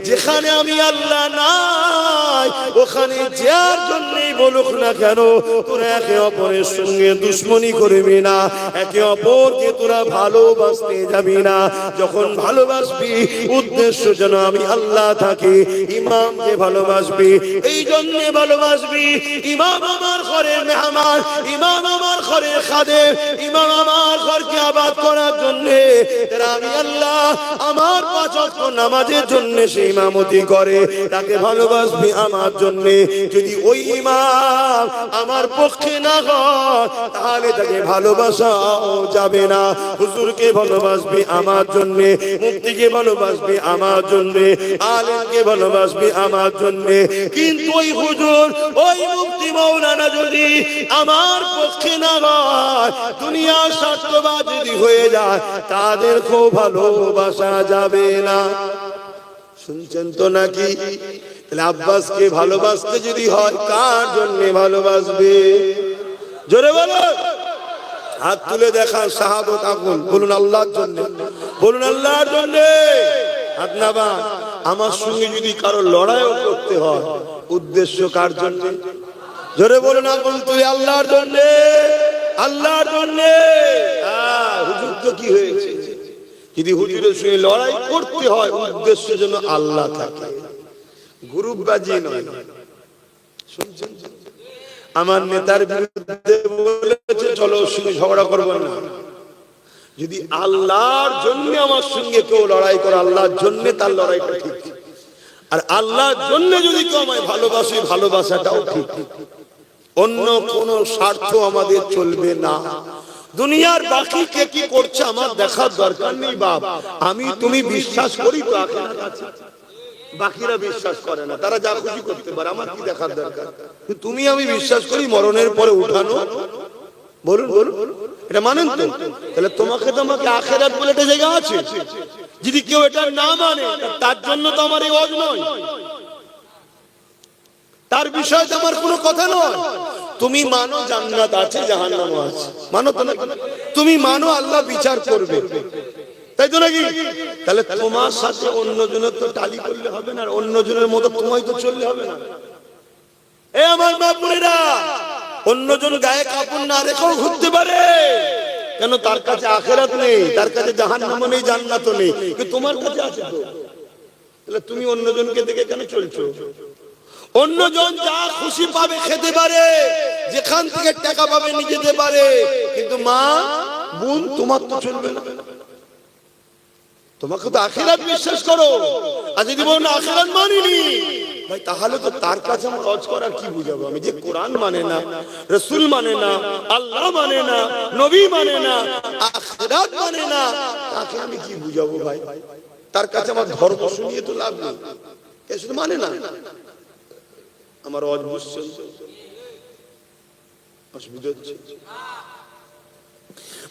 যেখানে আমি আল্লাহ নাই ওখানে যার জন্যই বলুক না কেন তোরা একে অপরের সঙ্গে দুশমনি করবি না, একে অপরকে তোরা ভালোবাসতে যাবি না। যখন ভালোবাসবি উদ্দেশ্য যেন আমি আল্লাহ থাকি। ইমামকে ভালোবাসবি, এই জন্য ভালোবাসবি ইমাম আমার ঘরের মেহমান, ইমাম আমার ঘরের খাদেম, ইমাম আমার ঘরকে আবাদ করার জন্য। আমি আল্লাহ আমার 5 ওয়াক্ত নামাজের জন্য সে ইমামতি করে, তাকে ভালোবাসবি আমার জন্য। যদি ওই ইমাম আমার পক্ষে না হয় তাহলে তাকে ভালোবাসাও যাবে না। হুজুরকে ভালোবাসবি আমার জন্য, মুফতিকে ভালোবাসবি আমার জন্য, আলেমকে ভালোবাসবি আমার জন্য। কিন্তু ওই হুজুর ওই মুফতি মাওলানা যদি আমার পক্ষে না হয়, দুনিয়ার স্বার্থবাদ যদি হয়ে যায়, তাদেরকেও ভালোবাসা যাবে না। শুনছেন তো নাকি? তাহলে আব্বাসকে ভালোবাসতে যদি হয় কার জন্য ভালোবাসবে? জোরে বলো, হাত তুলে দেখান, শাহাদত আগুন বলুন আল্লাহর জন্য, বলুন আল্লাহর জন্য। হাত নাবা। আমার সঙ্গে যদি কারো লড়াইও করতে হয়, উদ্দেশ্য কার জন্য? জোরে বলুন আগুন তুলে, আল্লাহর জন্য, আল্লাহর জন্য। হুজুর তো কি হয়েছে, যদি হুজুরের সঙ্গে লড়াই করতে হয় উদ্দেশ্য যেন আল্লাহ থাকে, গ্রুপবাজি নয়। শুনছেন? আমার নেতার বিরুদ্ধে বলেছে চলো সঙ্গে ঝগড়া করবো না, যদি আল্লাহর জন্য আমার সঙ্গে কেউ লড়াই করে আল্লাহর জন্য তার লড়াইটা ঠিক, আর আল্লাহর জন্য যদি কেউ আমায় ভালোবাসে ভালোবাসাটাও ঠিক। অন্য কোন স্বার্থ আমাদের চলবে না। দুনিয়ার বাকি কে কি করছে আমার দেখার দরকার নেই বাপ। আমি তুমি বিশ্বাস করি তো আখিরাত আছে, বাকিরা বিশ্বাস করে না, তারা যা খুশি করতে পারে, আমার কি দেখার দরকার? তুমি আমি বিশ্বাস করি মরণের পরে উঠানো। বলুন বলুন, এটা মানেন তো? তাহলে তোমাকে তোমাকে আখিরাত বলে একটা জায়গা আছে, যদি কেউ এটা না মানে তার জন্য তো আমার এই ওয়াজ নয়, তার বিষয়ে তো আমার কোনো কথা নয়। তুমি মানো জান্নাত আছে জাহান্নাম আছে, মানো তো না? তুমি মানো আল্লাহ বিচার করবে, তাই তো নাকি? তাহলে তোমার সাথে অন্যজনের তো টালি করলে হবে না, অন্যজনের মতো তোমায় তো চললে হবে না। এ আমার বাপুরেরা, অন্যজন গায়ে কাপড় না রেখেও ঘুরতে পারে, কেন? তার কাছে আখিরাত নেই, তার কাছে জাহান্নাম নেই, জান্নাতও নেই, কিন্তু তোমার কাছে আছে তো। তাহলে তুমি অন্যজনকে দেখে কেন চলছো? অন্যজন যা খুশি পাবে খেতে পারে, যেখান থেকে টাকা পাবে নিয়ে যেতে পারে, কিন্তু মা বোন তোমার তো চলবে না। তোমাকে তো আখিরাত বিশ্বাস করো, আর যদি বলো না আখিরাত মানিনি, ভাই তাহলে তো তার কাছে আমার হজ করার কি বুঝাবো? আমি যে কোরআন মানে না, রাসূল মানে না, আল্লাহ মানে না, নবী মানে না, আখিরাত মানে না, তাকে আমি কি বুঝাবো ভাই? তার কাছে আমার ধর্ম শুনিয়ে তো লাভ নেই, কে শুধু মানে না। আমার হজ বুঝছেন, অসুবিধা হচ্ছে?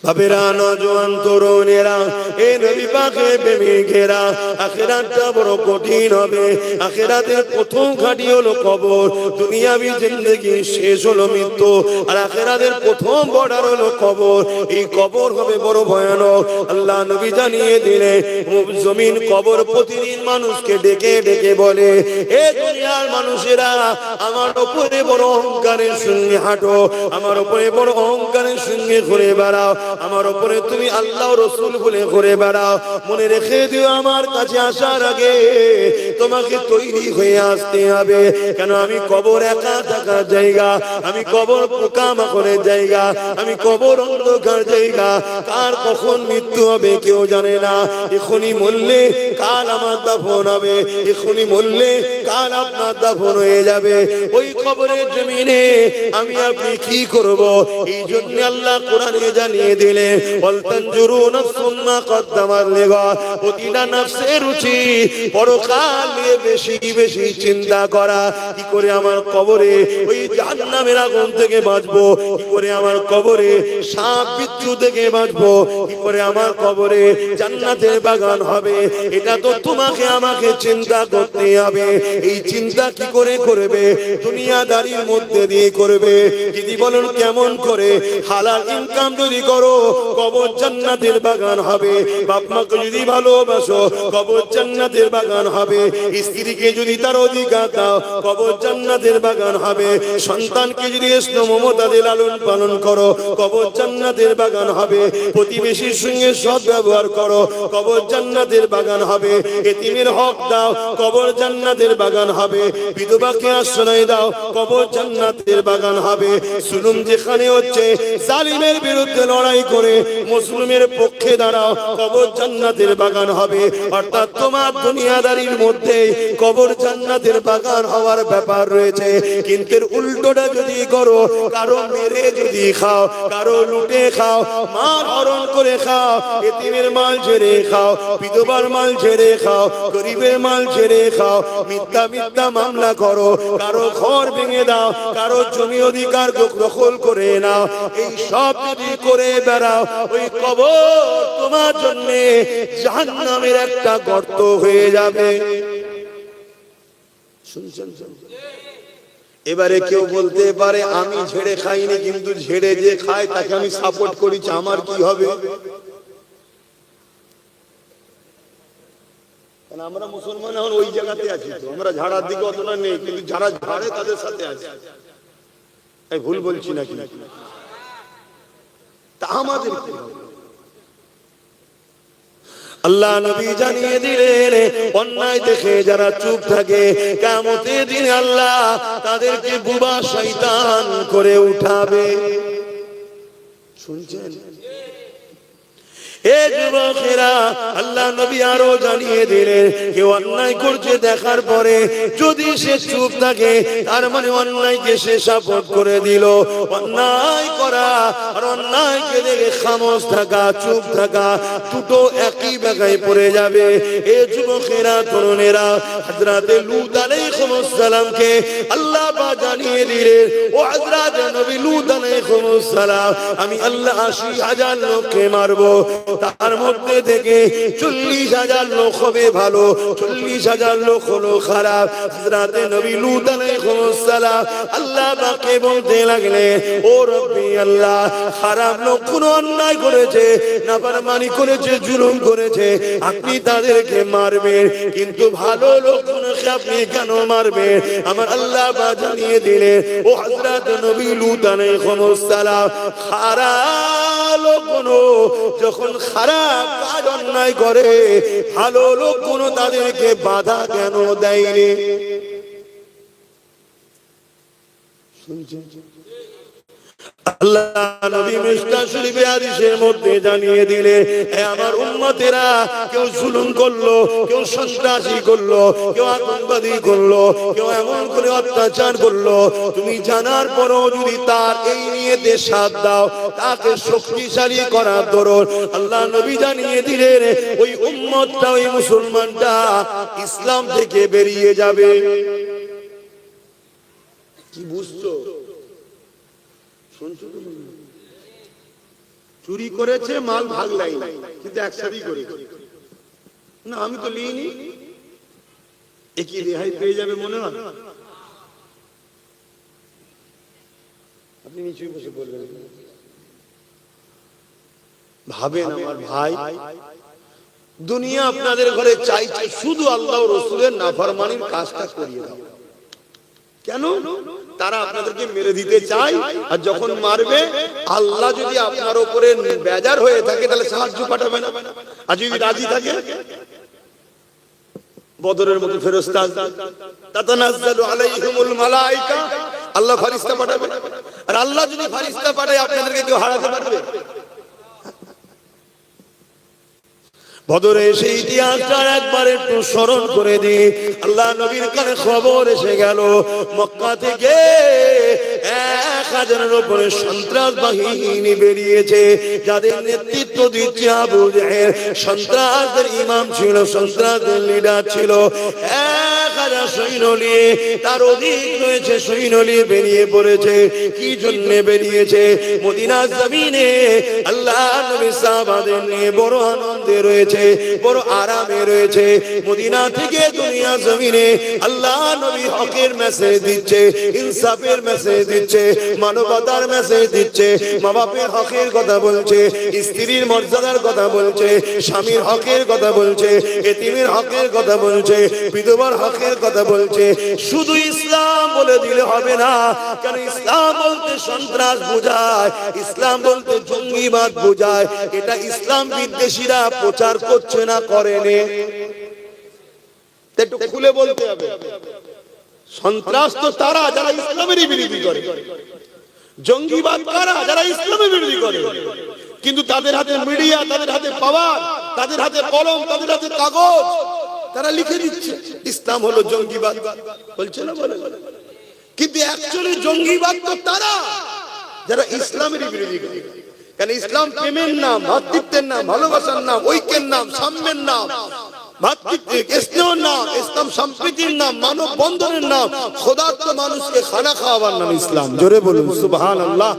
বাবেরা, নওজোয়ান তরুণেরা, এ নবী পাকের প্রেমিকেরা, আখিরাতটা বড় কঠিন হবে। আখিরাতের প্রথম ঘাঁটি হলো কবর। দুনিয়াবি জিন্দেগি শেষ হলো মৃত্যু, আর আখিরাতের প্রথম বর্ডার হলো কবর। এই কবর হবে বড় ভয়ানক। আল্লাহ নবী জানিয়ে দিলে জমিন কবর প্রতিদিন মানুষকে ডেকে ডেকে বলে, এ দুনিয়ার মানুষেরা আমার উপরে বড় অহংকারের সঙ্গে হাঁটো, আমার উপরে বড় অহংকারের সঙ্গে ঘুরে বেড়াও, আমার উপরে তুমি আল্লাহ রসুল বলে ঘুরে বেড়াও। মনে রেখে দিও আমার কাছে আসার আগে তোমাকে তৈরি হয়ে আসতে হবে, কেন আমি কবর একা থাকার জায়গা, আমি কবর পোকামাকড়ের জায়গা, আমি কবর অন্ধকার জায়গা। কার কখন মৃত্যু হবে কেউ জানে না। এখনই মরলে কাল আমার দাফন হবে, এখনই মরলে কাল আপনার দাফন হয়ে যাবে। ওই কবরের জমিনে আমি আপনি কি করব? এই জন্য আল্লাহ কোরআনে জানিয়ে দিলে, ওয়ালতানজুরু নাফসুম মা কদ্দামাত লিগাদ, প্রতিটা নফসের উচিত পরকাল নিয়ে বেশি বেশি চিন্তা করা। কি করে আমার কবরে ওই জাহান্নামের আগুন থেকে বাঁচবো, কি করে আমার কবরে সাপ বিচ্ছু থেকে বাঁচবো, কি করে আমার কবরে জান্নাতের বাগান হবে, এটা তো তোমাকে আমাকে চিন্তা করতে হবে। এই চিন্তা কি করে করবে? দুনিয়াদারির মধ্যে দিয়ে করবে। যদি বলেন কেমন করে? হালাল ইনকাম যদি করো, কবর জান্নাতের বাগান হবে। বাপ মাকে যদি ভালোবাসো, কবর জান্নাতের বাগান হবে। স্ত্রীকে যদি তার অধিকার দাও, কবর জান্নাতের বাগান হবে। সন্তানকে যদি স্নেহ মমতা দিয়ে লালন পালন করো, কবর জান্নাতের বাগান হবে। প্রতিবেশীর সঙ্গে সৎ ব্যবহার করো, কবর জান্নাতের বাগান হবে। এতিমের হক দাও, কবর জান্নাতের বাগান হবে। বিধবাকে আশ্রয় দাও, কবর জান্নাতের বাগান হবে। জুলুম যেখানে হচ্ছে, জালিমের বিরুদ্ধে লড়াই করে মুসলিমের পক্ষে দাঁড়াও, কবর জান্নাতের বাগান হবে। অর্থাৎ তোমার দুনিয়াদারির মধ্যে কবর জান্নাতের বাগান হওয়ার ব্যাপার রয়েছে। কিন্তু উল্টোটা যদি করো, কারো মেরে যদি খাও, কারো লুটে খাও, মার হরণ করে খাও, এতিমের মাল ছেড়ে খাও, বিধবার মাল ছেড়ে খাও, গরিবের মাল ছেড়ে খাও, মিথ্যা মিথ্যা মামলা করো, কারো ঘর ভেঙে দাও, কারো জমি অধিকার দখল করে নাও, এই সব যদি করে বেড়াও, ওই কবর তোমার জন্য জাহান্নামের একটা গর্ত হয়ে যাবে। শুনছেন? এবারে কেউ বলতে পারে আমি ঝেড়ে খাইনি, কিন্তু ঝেড়ে যে খায় তাকে আমি সাপোর্ট করেছি, আমার কি হবে? আমরা মুসলমান এখন ওই জায়গাতে আছি, তো আমরা ঝাড়ার দিকে অতটা নেই, কিন্তু যারা ঝাড়ে তাদের সাথে আছে। এই ভুল বলছি নাকি? তা আমাদের কি হবে? আল্লাহ নবী জানিয়ে দিলেন, অন্যায় দেখে যারা চুপ থাকে, কিয়ামতের দিনে আল্লাহ তাদেরকে বুবা শয়তান করে উঠাবে। শুনছেন? এ যুবকেরা, আল্লাহ নবী আরো জানিয়ে দিলেন, কেউ অন্যায় করছে দেখার পরে যদি সে চুপ থাকে, তার মানে অন্যায়কে সে সাপোর্ট করে দিল। অন্যায় করা আর অন্যায়কে দেখে খামোশ থাকা, চুপ থাকা, দুটো একই জায়গায় পড়ে যাবে। এ যুবকেরা, তরুণেরা, হযরতে লূত আলাইহিস সালামকে আল্লাহ পাক জানিয়ে দিলেন, ও হযরত নবী লূত আলাইহিস সালাম, আমি আল্লাহ ৮০,০০০ লোককে মারবো, তার মধ্যে থেকে ৪০,০০০ লোক হবে ভালো, ৪০,০০০ লোক হলো খারাপ। হযরতে নবী লূত আলাইহিস সালাম আল্লাহ পাককে বলতে লাগলেন, ও রব্বি আল্লাহ, খারাপ লোক কোন অন্যায় করেছে, নাফরমানি করেছে, জুলুম করেছে, আপনি তাদেরকে মারবেন, কিন্তু ভালো লোকগুলোকে আপনি কেন মারবেন? আমার আল্লাহ পাক জানিয়ে দিলেন, ও হযরত নবী লূত আলাইহিস সালাম, খারাপ লোকগুলো যখন খারাপ কাজ অন্যায় করে, ভালো লোকগুলো তাদেরকে বাধা কেন দেয়নি? আল্লাহ নবী মিশকাত শরীফে হাদিসের মধ্যে জানিয়ে দিলে, হে আমার উম্মতেরা, কেউ জুলুম করলো, কেউ সন্ত্রাসী করলো, কেউ আতঙ্কবাদী করলো, কেউ এমন করে অত্যাচার করলো, তুমি জানার পরও যদি তার এই নিয়তে সাথ দাও, তাকে শক্তিশালী করার দরুন আল্লাহ নবী জানিয়ে দিলেন, ওই উম্মতটা, ওই মুসলমানটা ইসলাম থেকে বেরিয়ে যাবে। কি বুঝছো? চুরি করেছে, মাল ভাগ লাই, কিন্তু একসাথেই করেছে না, আমি তো লিইনি, একই রেহাই পেয়ে যাবে মনে হয়? আপনি নিচে বসে বলবেন, ভাবেন আমার ভাই, দুনিয়া আপনাদের ঘরে চাইছে শুধু আল্লাহ ও রাসূলের নাফরমানির কাজটা করিয়ে দাও। কেন? তারা আপনাদেরকে মেরে দিতে চায়, আর যখন মারবে, আল্লাহ যদি আপনার উপরে বেজার হয়ে থাকে তাহলে সাহায্য পাঠাবে না, আর যদি রাজি থাকে, বদরের মতো ফেরেশতা তাতানাজ্জালু আলাইহিমুল মালায়েকা, আল্লাহ ফেরেশতা পাঠাবে, আর আল্লাহ যদি ফেরেশতা পাঠায় আপনাদেরকে কেউ হারাতে পারবে? বদরে সেই ইতিহাসটা একবার একটু স্মরণ করে দিই। আল্লাহ নবীর কানে খবর এসে গেল, মক্কা থেকে ১,০০০-এর উপরে সন্ত্রাস বাহিনী বেরিয়েছে, যাদের নেতৃত্ব দিচ্ছে আবু জেহেল, সন্ত্রাসের ইমাম ছিল, সন্ত্রাসের লিডার ছিল। হাজার সৈন্য নিয়ে, তার অধিক রয়েছে সৈন্য নিয়ে বেরিয়ে পড়েছে। কি জন্য বেরিয়েছে? মদিনার জমিনে আল্লাহ নবী সাহাবাদের নিয়ে বড় আনন্দে রয়েছে, বড় আরামে রয়েছে। মদিনা থেকে দুনিয়া জমিনে আল্লাহ নবী হকের মেসেজ দিচ্ছে, ইনসাফের মেসেজ দিচ্ছে, মানবতার মেসেজ দিচ্ছে, মা বাপের হকের কথা বলছে, স্ত্রীর মর্যাদার কথা বলছে, স্বামীর হকের কথা বলছে, এতিমের হকের কথা বলছে, বিধবার হকের কথা বলছে। শুধু ইসলাম বলে দিলে হবে না, কারণ ইসলাম বলতে সন্ত্রাস বোঝায়, ইসলাম বলতে জঙ্গিবাদ বোঝায়। এটা ইসলাম বিদ্বেষীরা প্রচার করছে না, করেনি। একটু খুলে বলতে হবে, সন্ত্রাস তো তারা যারা ইসলামেরই বিরোধী করে, জঙ্গিবাদ কারা? যারা ইসলামের বিরোধী করে। কিন্তু তাদের হাতে মিডিয়া, তাদের হাতে পাওয়ার, তাদের হাতে কলম, তাদের হাতে কাগজ, তারা লিখে দিচ্ছে ইসলাম হলো জঙ্গিবাদ, বলছে না বলে। কিন্তু অ্যাকচুয়ালি জঙ্গিবাদ তো তারা যারা ইসলামের বিরোধী করে। কারণ ইসলাম প্রেমের নাম, ভ্রাতৃত্বের নাম, ভালোবাসার নাম, ঐক্যের নাম, সাম্যের নাম, ইসলাম সম্প্রীতির নাম, মানব বন্ধনের নাম, খোদাত্ম মানুষকে খানা খাওয়াবার নাম ইসলাম। জোরে বলুন সুবহানাল্লাহ।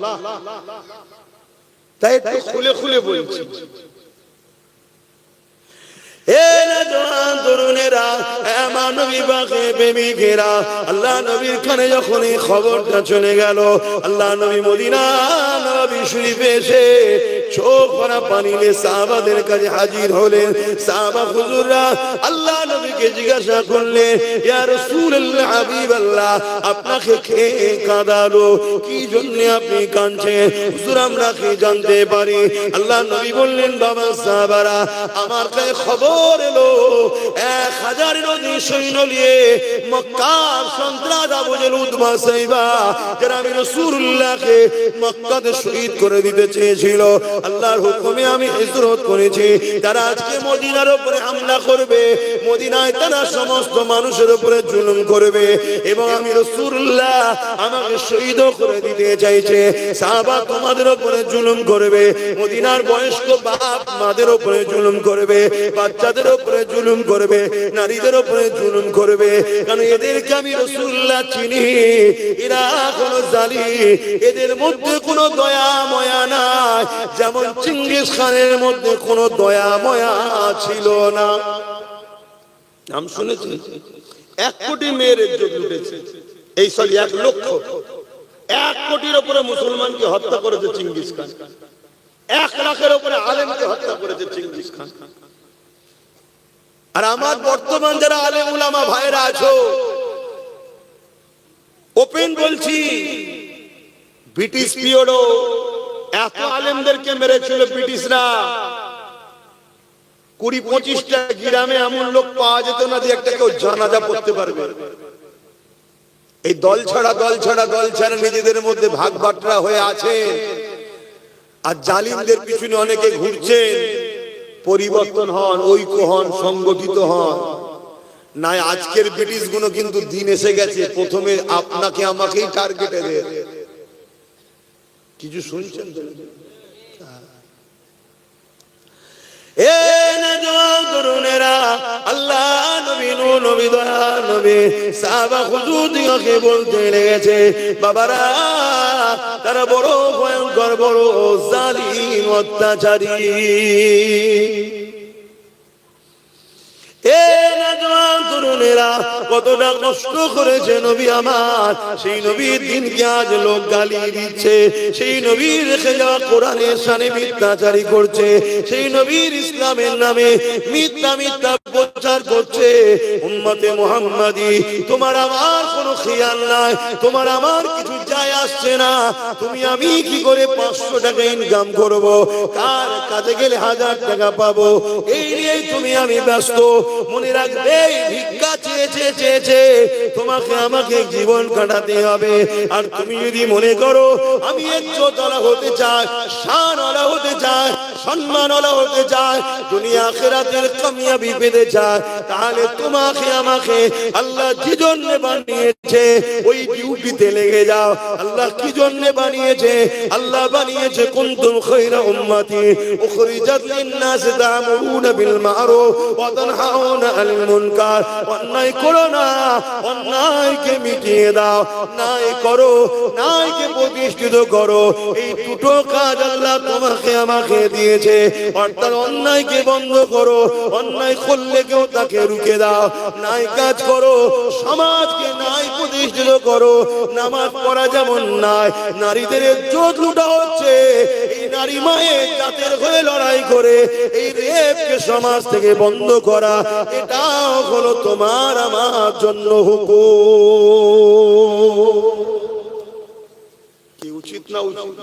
তাই একটু খুলে খুলে বলছি, আল্লাহ নবীর কানে যখন এই খবরটা চলে গেল, আল্লাহ নবী মদিনা নবী শরীফে এসে চোখ ভরা পানি নিয়ে সাহাবাদের কাছে হাজির হলেন। সাহাবা হুজুররা আল্লাহ নবীকে জিজ্ঞাসা করলেন, ইয়া রাসূলুল্লাহ, হাবিবাল্লাহ, আপনাকে কে কাঁদালো? কি জন্য আপনি কাঁদছেন? হুজুর, আমরা কি জানতে পারি? আল্লাহ নবী বললেন, বাবা সাহাবারা, আমার কাছে খবর এলো 1000 অধিক সৈন্য নিয়ে মক্কার সন্ত্রাস আবু জেহেল, উতবা, সাইবা, যারা আমি রাসূলুল্লাহকে মক্কাতে শহীদ করে দিতে চেয়েছিল, আল্লাহর হুকুমে আমি হিজরত করেছি। তারা আজকে মদিনার উপরে হামলা করবে, মদিনায় তারা সমস্ত মানুষের উপরে জুলুম করবে, এবং আমি রাসূলুল্লাহ আমাকে শহীদ করে দিতে চাইছে। সাহাবা তোমাদের উপরে জুলুম করবে, মদিনার বয়স্ক বাপ মাদের উপরে জুলুম করবে, বাচ্চাদের উপরে জুলুম করবে, নারীদের উপরে জুলুম করবে। কারণ এদেরকে আমি রাসূলুল্লাহ চিনি, এরা কোনো জালিম, এদের মধ্যে কোনো দয়া ময়া নাই, যেমন চিঙ্গিস খানের মধ্যে কোনো দয়া ময়া ছিল না। নাম শুনেছেন? 1 কোটি মেয়ের ইজ্জত লুটেছে, এই সরি 1 লক্ষ, 1 কোটির উপরে মুসলমানকে হত্যা করেছে চিঙ্গিস খান, 1 লাখের উপরে আলেমকে হত্যা করেছে চিঙ্গিস খান। আর আমার বর্তমান যারা আলেম উলামা ভাইরা আছো, ওপেন বলছি, ব্রিটিশ পিরিয়ডও এত আলেমদেরকে মেরেছিল ব্রিটিশরা। 20-25টা গ্রামে এমন লোক পাওয়া যেত না যে একটা কেউ জানাজা পড়তে পারবে। এই দল ছাড়া নিজেদের মধ্যে ভাগ বাটরা হয়ে আছে, আর জালিমদের পিছনে অনেকে ঘুরছেন। পরিবর্তন হন, ঐক্য হন, সংগঠিত হন। না, আজকের ব্রিটিশ গুলো কিন্তু দিন এসে গেছে, প্রথমে আপনাকে আমাকেই টার্গেটে দেয়। কিছু শুনছেন তো? আল্লাহ নবী, নবী, দয়া নবী, সাহাবা হুজুরদিগকে বলতে লেগেছে, বাবারা, তারা বড় ভয়ঙ্কর, বড় জালিম, অত্যাচারী। কতটা কষ্ট করেছে নবী আমার, সেই নবীর দিনকে আজ লোক গালি দিচ্ছে, সেই নবীর রেখে যাওয়া কোরআনের শানে মিথ্যাচারী করছে, সেই নবীর ইসলামের নামে মিথ্যা মিথ্যা প্রচার করছে। উম্মতে মুহাম্মাদি, তোমার আমার কোনো খেয়াল নাই, তোমার আমার কিছু যায় আসছে না। তুমি আমি কি করে 500 টাকা ইনকাম করব, কার কাজে গেলে 1000 টাকা পাবো, এই নিয়েই তুমি আমি ব্যস্ত। মনে রাখবে, ভিক্ষা চেয়েছে তোমাকে আমাকে জীবন কাটাতে হবে। আর তুমি যদি মনে করো আমি ইজ্জতওয়ালা হতে চাই, শানওয়ালা হতে চাই, সম্মানওয়ালা হতে চায়, দুনিয়া আখিরাতের কামিয়াবি পেতে চায়, তাহলে তোমাকে আমাকে আল্লাহ কি জন্য বানিয়েছে ওই ডিউটিতে লেগে যাও। আল্লাহ কি জন্য বানিয়েছে? আল্লাহ বানিয়েছে কুনতুম খায়রা উম্মতি উখরিজাত লিন-নাস তা'মুরুনা বিল মা'রুফ ওয়া তানহাউনা আনিল মুনকার। অন্যায় করো না, অন্যায়কে মিটিয়ে দাও, ন্যায় করো, ন্যায়কে প্রতিষ্ঠিত করো। এই দুটো কাজ আল্লাহ তোমাকে আমাকে দিয়েছে। অর্থাৎ অন্যায়কে বন্ধ করো, অন্যায় করলে কেউ তাকে রুখে দাও, ন্যায় কাজ করো, সমাজকে ন্যায় প্রতিষ্ঠিত করো। নামাজ পড়া যেমন নাই, নারীদের ইজ্জত লুটা হচ্ছে, এই নারী মায়ের জাতের হয়ে লড়াই করে এই রেপকে সমাজ থেকে বন্ধ করা, এটাও হলো তোমার আমার জন্য হুকুম। কি উচিত না উচিত?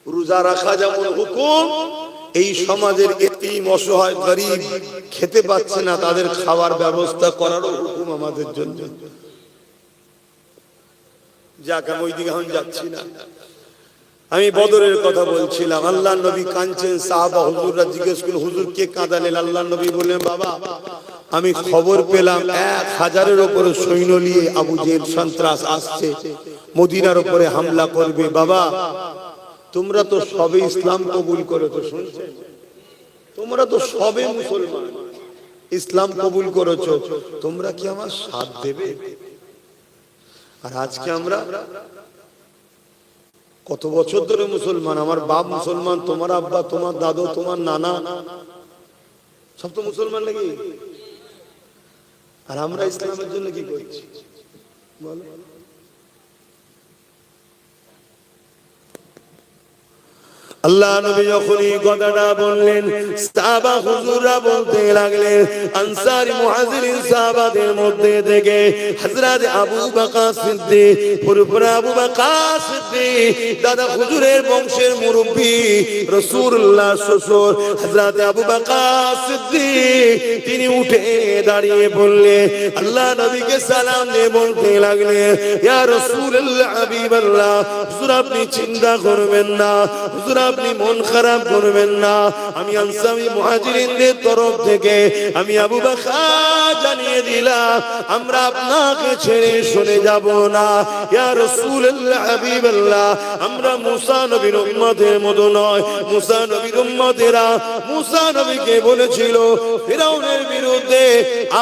রোজা রাখা যেমন হুকুম, এই সমাজের এতিম অসহায় গরিব খেতে পাচ্ছে না, তাদের খাবার ব্যবস্থা করারও হুকুম আমাদের জন্য। যাক, আমি ওই দিকে এখন যাচ্ছি না। আমি বদরের কথা বলছিলাম। আল্লাহ নবী কাঁদছেন, সাহাবা হুজুররা জিজ্ঞেস করলেন, হুজুর কে কাঁদালেন? আল্লাহ নবী বললেন, বাবা আমি খবর পেলাম 1000-এর উপরে সৈন্য নিয়ে আবু জেহেল সন্ত্রাস আসছে, মদিনার উপরে হামলা করবে। বাবা তোমরা তো সবে ইসলাম কবুল করেছো, শুনছেন? তোমরা তো সবে মুসলমান, ইসলাম কবুল করেছো, তোমরা কি আমার সাথ দেবে? আর আজকে আমরা কত বছর ধরে মুসলমান, আমার বাপ মুসলমান, তোমার আব্বা, তোমার দাদু, তোমার নানা সব তো মুসলমান নাকি? আর আমরা ইসলামের জন্য কি করছি বলো? আল্লাহ নবী যখন এই কথাটা বললেন, সাহাবা হুজুররা বলতে লাগলেন, আনসারী মুহাজিরিন সাহাবাদের মধ্যে থেকে হযরত আবু বকর সিদ্দিক, পুরোপুরি আবু বকর সিদ্দিক দাদা হুজুরের বংশের মুরব্বি, রাসূলুল্লাহ শ্বশুর হযরত আবু বকর সিদ্দিক, তিনি উঠে দাঁড়িয়ে বললেন, আল্লাহ নবীকে সালাম দিয়ে বলতে লাগলেন, ইয়া রাসূলুল্লাহ হাবিবাল্লাহ, হুজুর আপনি চিন্তা করবেন না, হুজুর আপনি মন খারাপ করবেন না, আমি আনসারী মুহাজিরিনদের তরফ থেকে আমি আবু বকর জানিয়ে দিলাম, আমরা আপনাকে ছেড়ে সরে যাব না। ইয়া রাসূলুল্লাহ হাবিবাল্লাহ, আমরা মুসা নবীর উম্মতের মতো নয়। মুসা নবীর উম্মতেরা মুসা নবীকে বলেছিল ফিরাউনের বিরুদ্ধে,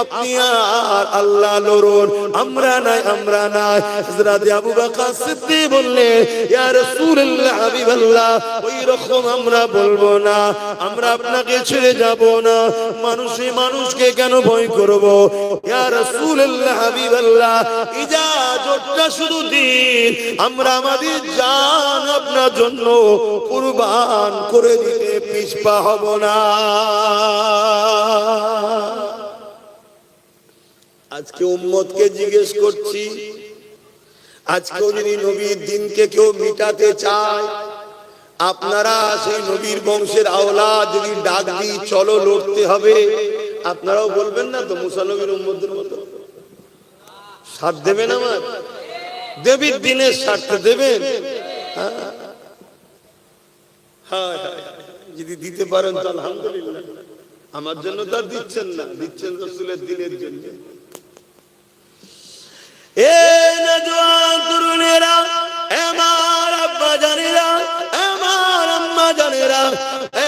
আপনি আর আল্লাহ লড়ুন, আমরা নাই, আমরা নাই। হযরত আবু বকর সিদ্দিক বললেন, ইয়া রাসূলুল্লাহ হাবিবাল্লাহ, ওই রকম আমরা বলবো না, আমরা আপনাকে ছেড়ে যাব না। মানুষে মানুষকে কেন ভয় করব? ইয়া রাসূলুল্লাহ হাবিবাল্লাহ, ইজাজতটা শুধু দিন, আমরা আমাদের জান আপনার জন্য কুরবান করে দিতে পিছপা হব না। আজকে উম্মতকে জিজ্ঞেস করছি, আজকেও যদি নবীর দিনকে কেউ মিটাতে চায়, আপনারা সেই নবীর বংশের আওলাদ যদি ডাক দিই চলো লড়তে হবে, আপনারাও বলবেন না তো মুসা নবীর উম্মতদের মতো? সাথ দেবেন আমার? দেবীর দিনের স্বার্থে দেবেন? হ্যাঁ, যদি দিতে পারেন তো আলহামদুলিল্লাহ। আমার জন্য তো আর দিচ্ছেন না, দিচ্ছেন রাসূলের দিনের জন্য। এ নওজোয়ান তরুণেরা, আমার আব্বা জানেরা, আমার আম্মা জানেরা,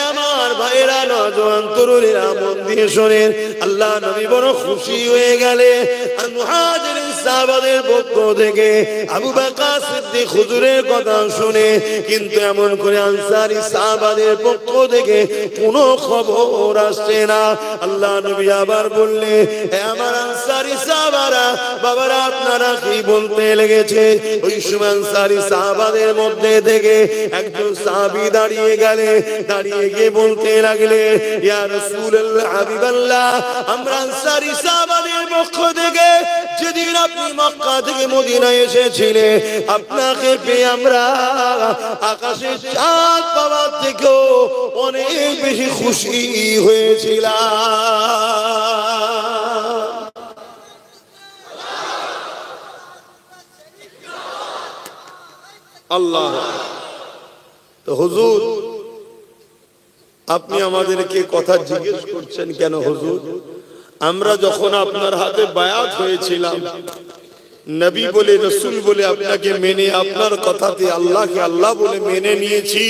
আমার ভাইরা, নওজোয়ান তরুণেরা মন দিয়ে শোনেন। আল্লাহ নবী বড় খুশি হয়ে গেলে মুহাজিরিন সাহাবাদের পক্ষ থেকে আবু বকর সিদ্দিক হুজুরের কথা শুনে, কিন্তু এমন করে আনসারী সাহাবাদের পক্ষ থেকে কোনো খবর আসছে না। আল্লাহ নবী আবার বললেন, আমার আনসারী সাহাবারা, বাবারা আপনারা কি বলতে লেগেছে? ওই সময় আনসারী সাহাবাদের মধ্যে থেকে একজন সাহাবী দাঁড়িয়ে গেলে, দাঁড়িয়ে গিয়ে বলতে লাগলে, ইয়া রাসূলুল্লাহ হাবিবাল্লাহ, আমরা আনসারী সাহাবাদের পক্ষ থেকে যেদিন আপনি মক্কা থেকে মদিনায় এসেছিলেন, আপনাকে পেয়ে আমরা আকাশের চাঁদ পাওয়ার থেকেও অনেক বেশি খুশি হয়েছিলাম। আল্লাহ তো হুজুর আপনি আমাদেরকে কথা জিজ্ঞেস করছেন কেন হুজুর? আমরা যখন আপনার হাতে বায়াত হয়েছিলাম, নবী বলে রসুল বলে আপনাকে মেনে, আপনার কথাতে আল্লাহকে আল্লাহ বলে মেনে নিয়েছি,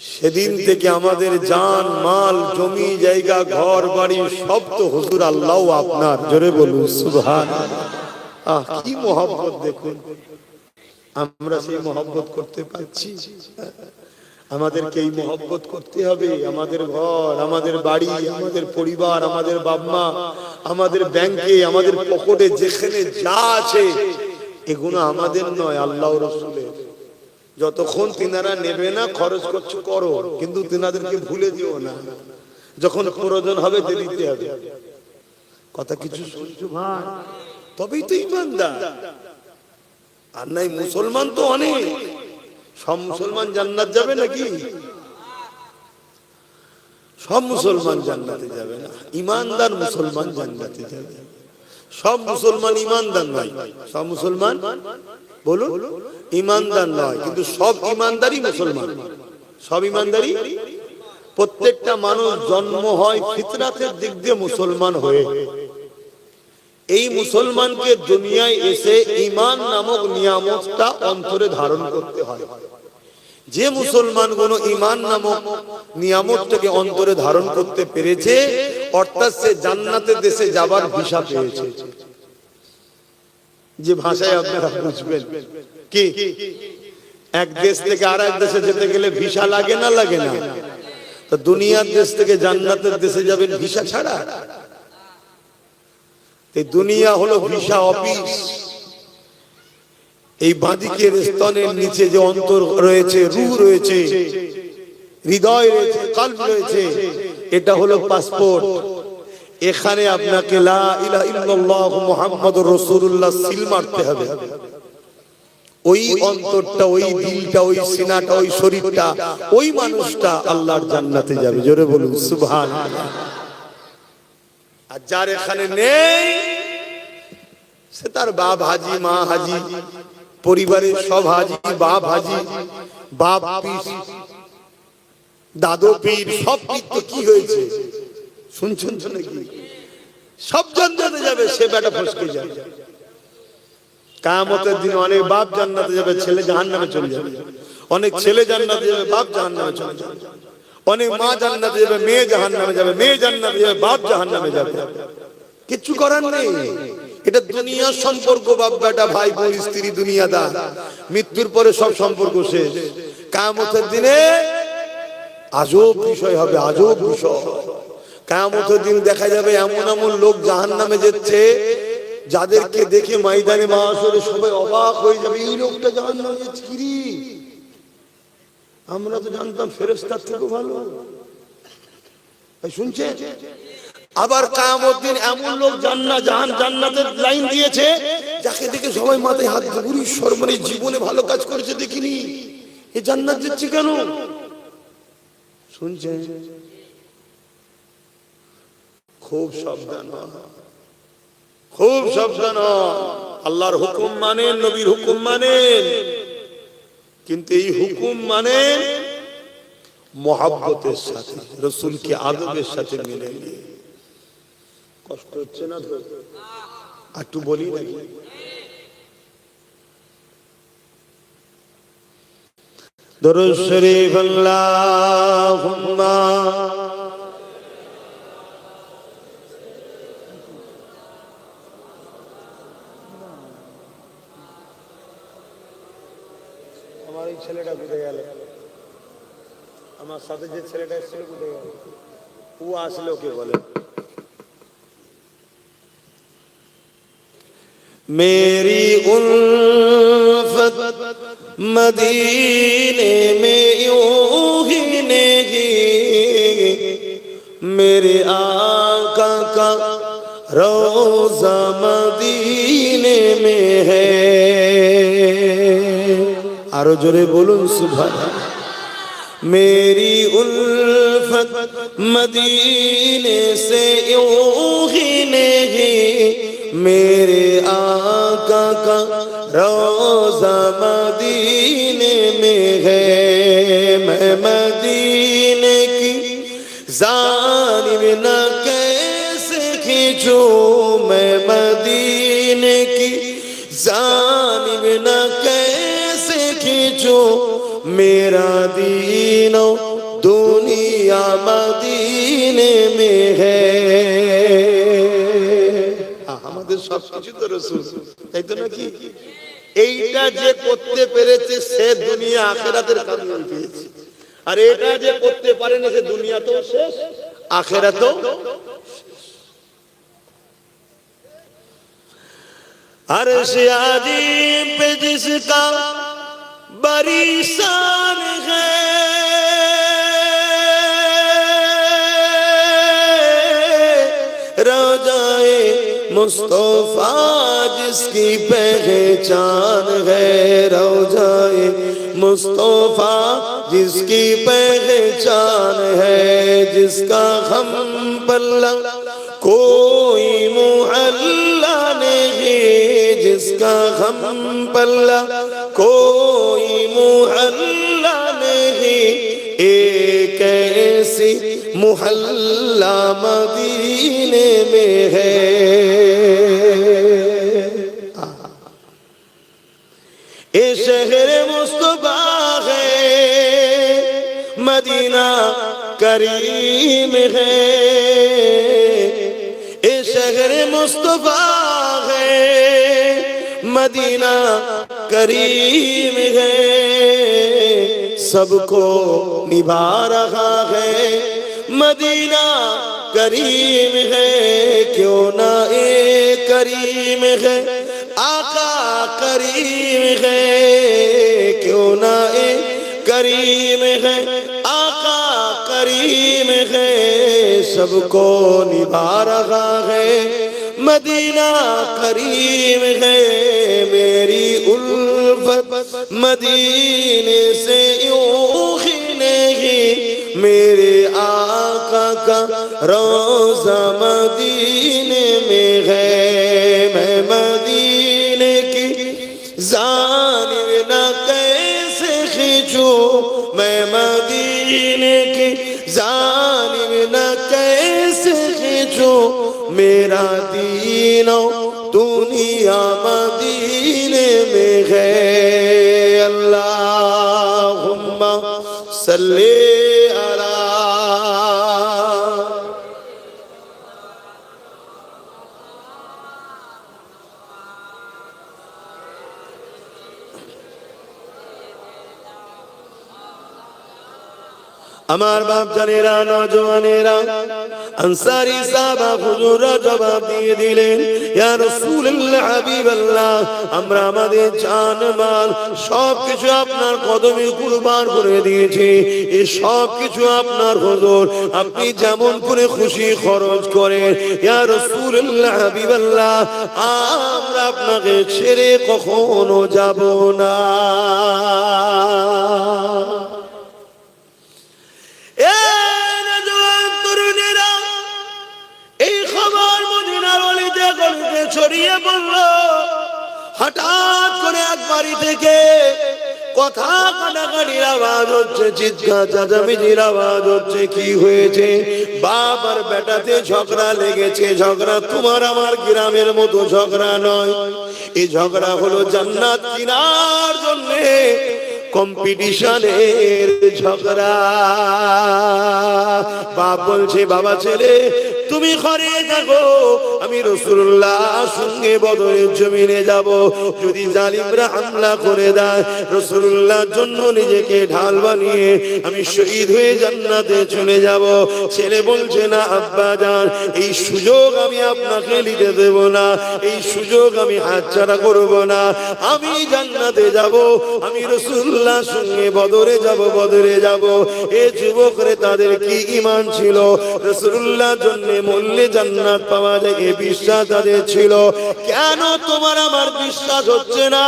সেদিন থেকে আমাদের জান মাল জমি জায়গা ঘর বাড়ি সব তো হুজুর আল্লাহ আপনার। জোরে বলুন সুবহানাল্লাহ। কি মহব্বত দেখুন, আমরা সেই মহব্বত করতে পারছি? আমাদেরকে এই মহব্বত করতে হবে। আমাদের ঘর, আমাদের বাড়ি, আমাদের পরিবার, আমাদের বাবা মা, আমাদের ব্যাংকে, আমাদের পকেটে যেখানে যা আছে, এগুলো আমাদের নয়, আল্লাহ রসুলের। যতক্ষণ তিনারা নেবে না, খরচ করছো করো, কিন্তু তিনাদেরকে ভুলে দিও না। যখন প্রয়োজন হবে দিতে হবে। কথা কিছু শুনছো ভাই? তবেই তো ইমানদার। আর নাই মুসলমান তো অনেক। সব মুসলমান জান্নাত যাবে নাকি? সব মুসলমান জান্নাতে যাবে না, ইমানদার মুসলমান জান্নাতে যাবে। সব মুসলমান ইমানদার নয়। সব মুসলমান বলুন ইমানদার নয়, কিন্তু সব ইমানদারই মুসলমান। সব ইমানদারই। প্রত্যেকটা মানুষ জন্ম হয় ফিতরাতের দিক দিয়ে মুসলমান হয়ে। এই মুসলমানকে দুনিয়ায় এসে ঈমান নামক নিয়ামতটা অন্তরে ধারণ করতে হয়। যে মুসলমানগুলো ঈমান নামক নিয়ামতটাকে অন্তরে ধারণ করতে পেরেছে, অর্থাৎ সে জান্নাতের দেশে যাবার ভিসা পেয়েছে। যে ভাষায় আপনারা বুঝবেন, কি এক দেশ থেকে আরেক দেশে যেতে গেলে ভিসা লাগে না লাগে না? তো দুনিয়ার দেশ থেকে জান্নাতের দেশে যাবেন ভিসা ছাড়া? এই দুনিয়া হলো ভিসা অফিস। এই বাঁদিকের স্তনের নিচে যে অন্তর রয়েছে, রূহ রয়েছে, হৃদয় রয়েছে, কলব রয়েছে, এটা হলো পাসপোর্ট। এখানে আপনাকে লা ইলাহা ইল্লাল্লাহ মুহাম্মাদুর রাসূলুল্লাহ সিল মারতে হবে। ওই অন্তরটা, ওই দিলটা, ওই সিনাটা, ওই শরীরটা, ওই মানুষটা আল্লাহর জান্নাতে যাবে। জোরে বলুন সুবহানাল্লাহ। আর যার এখানে নেই, সে তার বাপ হাজি, মা হাজি, পরিবারের সব হাজি, বাপ হাজি, বাপ পীর, দাদু পীর, সব পীর তো কি হয়েছে শুনছেন তো নাকি? সব জান্নাতে যাবে, সে বেটা ফসকে যাবে। কিয়ামতের দিন অনেক বাপ জান্নাতে যাবে, ছেলে জাহান্নামে চলে যাবে। অনেক ছেলে জান্নাতে যাবে, বাপ জাহান্নামে চলে যাবে। অনেক মা জান্নাতে যাবে, মেয়ে জাহান্নামে যাবে। মেয়ে জান্নাতে যাবে, বাপ জাহান্নামে যাবে। কিছু করার নেই। এটা দুনিয়ার সম্পর্ক। বাপ বেটা, ভাই বোন, স্ত্রী, দুনিয়াদার। মৃত্যুর পরে সব সম্পর্ক শেষ। কিয়ামতের দিনে আজব বিষয় হবে, আজব বিষয়। কিয়ামতের দিন দেখা যাবে এমন এমন লোক জাহান্নামে যাচ্ছে, যাদেরকে দেখে ময়দানে মাহশরে সবাই অবাক হয়ে যাবে, এই লোকটা জাহান্নামে যাচ্ছে। কি রে, আমরা তো জানতাম ফেরেশতার থেকে ভালো। শুনছে? আবার কিয়ামত দিন এমন লোক জান্নাতের লাইন দিয়েছে, যাকে দেখে সবাই মাথায় হাত দিয়ে ঈশ্বর, মানে জীবনে ভালো কাজ করেছে দেখিনি, এ জান্নাত যাচ্ছে কেন? শুনছে? খুব সাবধান, খুব সাবধান। আল্লাহর হুকুম মানেন, নবীর হুকুম মানেন, কিন্তু এই হুকুম মানেন মহব্বতের সাথে, রাসূলকে আদবের সাথে মেনে নিয়ে। কষ্ট হচ্ছে না তো? একটু বলি নাকি? দরুদ শরীফ আল্লাহুম্মা আমার এই ছেলেটা কোথায় গেল? আমার সাথে যে ছেলেটা এসেছিল কোথায় গেল? ও আসলে ওকে বলে। मेरी उल्फत मदीने में यूं ही नहीं, मेरे आका का रोज़ा मदीने में है। आरो जोरे बोलूं सुभान। मेरी उल्फत मदीने से यूं ही नहीं, मेरे आका का रोज़ा मदीने में है। मैं मदीने बिना कैसे खींचूं मैं मदीने की जान बिना कैसे खींचूं मेरा दीनो दुनिया मदीने में है। আমাদের সবকিছু তো রাসূল, তাই তো নাকি? এইটা যে করতে পেরেছে সে দুনিয়া আখিরাতের কামিয়াবি পেয়েছে, আর এটা যে করতে পারে না সে দুনিয়া তো শেষ আখিরাতও। अर्श आज़ीम पे जिसका बड़ी शान है, रोज़ाए मुस्तफा जिसकी पहचान है, रोज़ाए मुस्तफा जिसकी पहचान है, जिसका हम पल्ला कोई मुहल्ला नहीं, जिसका हम पल्ला कोई मुहल्ला नहीं, एक ऐसी मुहल्ला मदीने में है। ये शहर मुस्तफा है, मदीना करीम है, ये शहर मुस्तफा है, मदीना करीम है, सबको निभा रहा है, मदीना करीम है, क्यों ना ये करीम है, आका करीम है, क्यों ना ये करीम है, आका करीम है, सबको निभा रहा है, मदीना करीम है, मेरी उल्फत मदीने से यूं ही नहीं, मेरे आका का रोज़ा मदीने में है, मैं मदीने की जानिब ना कैसे खींचूं, मैं मदीने की जानिब ना कैसे खींचूं, मेरा दीनो दुनिया मदीने में है। अल्लाहुम्मा सल्ली अला। আমার বাপ জানেরা, নওজওয়ানেরা, আনসারী সাহাবা হুজুররা জবাব দিয়ে দিলেন, ইয়া রাসূলুল্লাহ, হাবিবাল্লাহ, আমরা আমাদের জান মাল সবকিছু আপনার কদমে কুরবান করে দিয়েছি, এই সব কিছু আপনার হুজুর, আপনি যেমন করে খুশি খরচ করেন, ইয়া রাসূলুল্লাহ, হাবিবাল্লাহ, আমরা আপনাকে ছেড়ে কখনো যাব না। ছড়িয়ে বলল, হঠাৎ করে এক বাড়ি থেকে কথা কাটাকাটির আওয়াজ হচ্ছে, চিৎকার চেঁচামেচির আওয়াজ হচ্ছে। কি হয়েছে? বাপ আর বেটাতে ঝগড়া লেগেছে। ঝগড়া তোমার আমার গ্রামের মতো ঝগড়া নয়, এই ঝগড়া হলো জান্নাত কেনার জন্য কম্পিটিশনের ঝগড়া। বাপ বলছে, বাবা ছেলে তুমি ঘরে থাকো, আমি রাসূলুল্লাহ সঙ্গে বদরের জমিনে যাব। যদি জালিমরা হামলা করে দেয়, রাসূলুল্লাহর জন্য নিজেকে ঢাল বানিয়ে আমি শহীদ হয়ে জান্নাতে চলে যাব। ছেলে বলছে, না আব্বা জান, এই সুযোগ আমি আপনাকে নিতে দেব না, এই সুযোগ আমি হাতছাড়া করব না। আমি জান্নাতে যাব, আমি রাসূলুল্লাহ সঙ্গে বদরে যাব, বদরে যাব। এ যুবকরে তাদের কি ঈমান ছিল, রাসূলুল্লাহর জন্য মরলে জান্নাত পাওয়া যায়, এই বিশ্বাস তাদের ছিল। কেন তোমার আমার বিশ্বাস হচ্ছে না?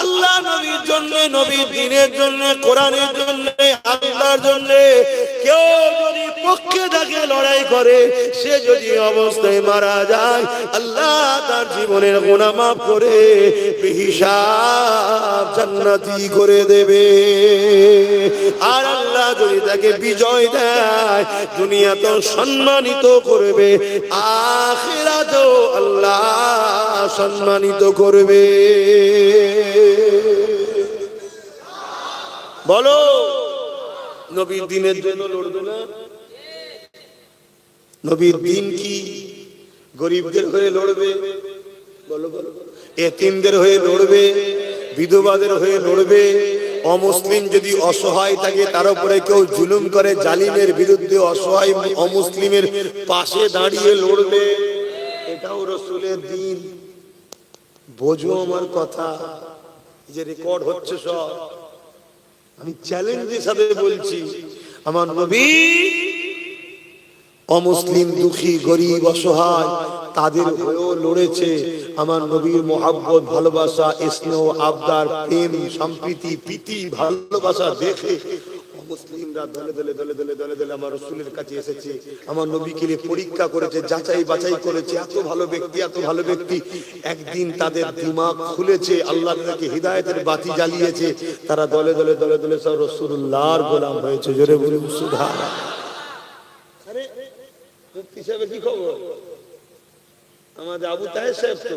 আল্লাহ নবীর জন্য, নবীর দ্বীনের জন্য, কোরআনের জন্য, আল্লাহ রাস্তার জন্য কেউ যদি পক্ষে থাকে লড়াই করে, সে যদি অবস্থায় মারা যায়, আল্লাহ তার জীবনের গুনাহ মাফ করে বেহিসাব জান্নাতি করে দেবে। আর আল্লাহ যদি তাকে বিজয় দেয়, দুনিয়া তো সম্মানিত করবে, আখিরাতেও আল্লাহ সম্মানিত করবে। বলো, নবীর দিনের জন্য লড়বে না? নবীর দিন কি গরিবদের হয়ে লড়বে? বলো বলো। এতিমদের হয়ে লড়বে, বিধবাদের হয়ে লড়বে। অমুসলিম যদি অসহায় থাকে, তার উপরে কেউ জুলুম করে, জালিমের বিরুদ্ধে অসহায় অমুসলিমের পাশে দাঁড়িয়ে লড়বে। এটাও রাসূলের দিন। বোঝো আমার কথা, যে রেকর্ড হচ্ছে সব। আমি চ্যালেঞ্জের সাথে বলছি, আমার নবী অমুসলিম, দুঃখী, গরিব, অসহায় তাদের হয়েও লড়েছে। আমার নবীর মহব্বত, ভালোবাসা, স্নেহ, আবদার, প্রেম, সম্প্রীতি, প্রীতি, ভালোবাসা দেখে মুসলিমরা দলে দলে দলে দলে দলে দলে আমার রাসূলের কাছে এসেছে। আমার নবীকে নিয়ে পরীক্ষা করেছে, যাচাই বাছাই করেছে। এত ভালো ব্যক্তি, এত ভালো ব্যক্তি। একদিন তাদের দিমাগ খুলেছে, আল্লাহ তাদেরকে হিদায়াতের বাতি জ্বালিয়েছে। তারা দলে দলে দলে দলে সব রাসূলুল্লাহর গোলাম হয়েছে। জোরে বলুন সুবহানাল্লাহ। আরে মুফতি সাহেবের কি খবর? আমাদের আবু তাহের সাহেব তো।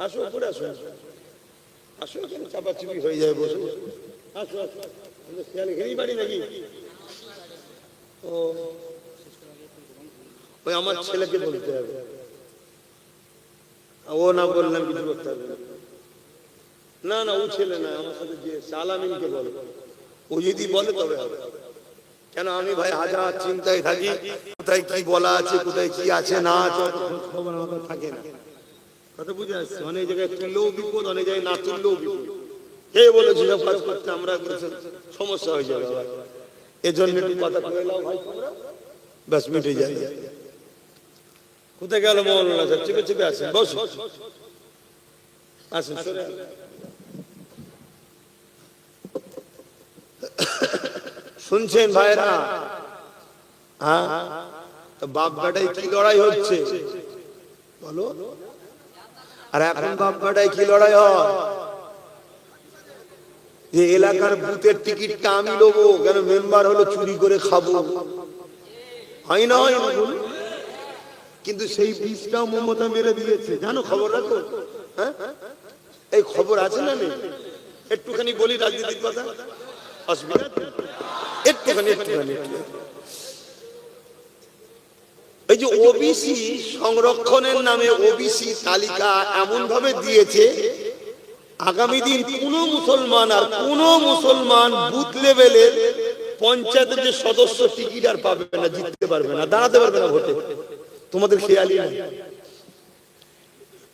আসো উপরে আসো, আসো, কেন চাপাচুপি হয়ে যায়? বসে আসো আসো। খেয়াল ঘেরি বাড়ি নাকি? ও, ওই আমার ছেলেকে বলতে হবে। ও না বললাম কিছু করতে হবে না। না, ও ছেলে না, আমার সাথে যে সালামিনকে বলে। ও যদি বলে তবে হবে। কেন আমি ভাই হাজার চিন্তায় থাকি, কোথায় কি বলা আছে, কোথায় কি আছে না আছে, খবর আমাদের থাকে না। কথা বুঝে আসছে? অনেক জায়গায় তুললেও বিপদ, অনেক জায়গায় না তুললেও বিপদ। কে বলেছি সব কাজ করতে, আমরা সমস্যা হয়ে যাবে। এজন্য একটু কথা কয়ে নাও ভাই, তোমরা ব্যাস মিটে যায়। কোথায় গেল মৌলানা সাহেব? চেপে চেপে আসেন, বসুন আসেন। শুনছেন ভাইরা? হ্যাঁ, তো বাপ বেটায় কি লড়াই হচ্ছে বলো? আর এখন বাপ বেটায় কি লড়াই হয়? যে এলাকার বুথের টিকিটটা আমি নেবো, কেন মেম্বার হলো চুরি করে খাবো, হয় না? হয় না? কিন্তু সেই বীজটাও মমতা মেরে দিয়েছে, জানো? খবর রাখো। হ্যাঁ, এই খবর আছে না? নেই? একটুখানি বলি রাজনীতির কথা, অসুবিধা একটুখানি একটুখানি। এই যে ওবিসি সংরক্ষণের নামে ওবিসি তালিকা এমন ভাবে দিয়েছে, আগামী দিন কোন মুসলমান আর কোন মুসলমান বুথ লেভেলের পঞ্চায়েতের যে সদস্য টিকিট আর পাবে না, জিততে পারবে না, দাঁড়াতে পারবে না ভোটে। তোমাদের খেয়ালই নেই।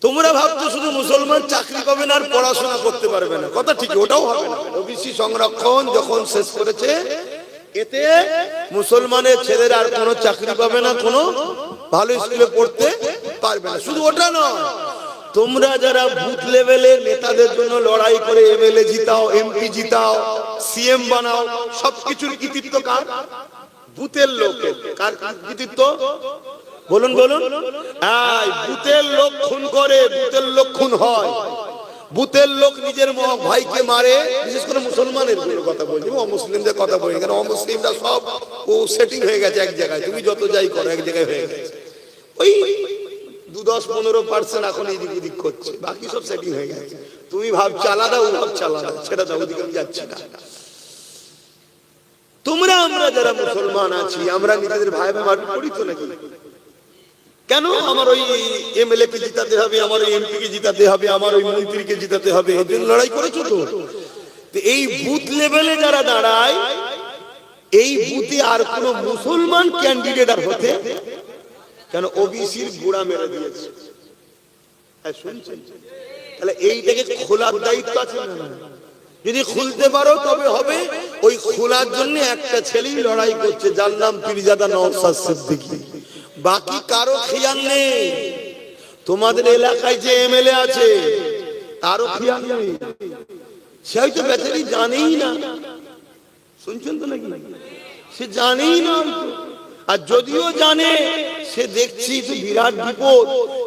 তোমরা ভাবছো শুধু মুসলমান চাকরি পাবে না আর পড়াশোনা করতে পারবে না, কথা ঠিক, ওটাও হবে না। ওবিসি সংরক্ষণ যখন শেষ করেছে, এতে মুসলমানের ছেলেরা আর কোনো চাকরি পাবে না, কোনো ভালো স্কুলে পড়তে পারবে না। শুধু ওটা নয়, তোমরা যারা বুথ লেভেলের নেতাদের জন্য লড়াই করে এমএলএ জিতাও, এমপি জিতাও, সিএম বানাও, সবকিছুর কৃতিত্ব কার? বুথের লোকের। কার কৃতিত্ব? বলুন বলুন। বুথের লোক খুন করে, বুথের লোক খুন হয়, বুথের লোক নিজের ভাইকে মারে। বিশেষ করে মুসলমানের কথা বলছি, অমুসলিমদের কথা বলি কেন? অমুসলিমরা সব ও সেটিং হয়ে গেছে এক জায়গায়, তুমি যত যাই করো এক জায়গায় হয়ে গেছে। ওই 10-15% এখন এইদিক ওদিক করছে, বাকি সব সেটিং হয়ে গেছে। তুমি ভাবছো আলাদা, ও ভাবছো আলাদা, সেটা দাও, ওদিকে আমি যাচ্ছি না। তোমরা আমরা যারা মুসলমান আছি, আমরা নিজেদের ভাই ভাই মারপিট করি তো নাকি? কেন আমার ওই এমএলএ কে জিতাতে হবে, আমার ওই এমপি কে জিতাতে হবে, আমার ওই মন্ত্রীকে জিতাতে হবে? এর জন্য লড়াই করেছো তো। এই বুথ লেভেলে যারা দাঁড়ায়, এই বুথে আর কোন মুসলমান ক্যান্ডিডেট আর হতে কেন? ওবিসির গোড়া মেরে দিয়েছে। শুনছেন? তাহলে এইটাকে খোলার দায়িত্ব আছে না? যদি খুলতে পারো তবে হবে। ওই খোলার জন্য একটা ছেলেই লড়াই করছে, যার নাম পীরজাদা নওশাদ সিদ্দিকী। বাকি কারো খেয়াল নেই। তোমাদের এলাকায় যে এমএলএ আছে তারও খেয়াল নেই, সে হয়তো বেচারি জানেই না। শুনছেন তো নাকি? সে জানেই না, আর যদিও জানে সে দেখছি তো বিরাট বিপদ।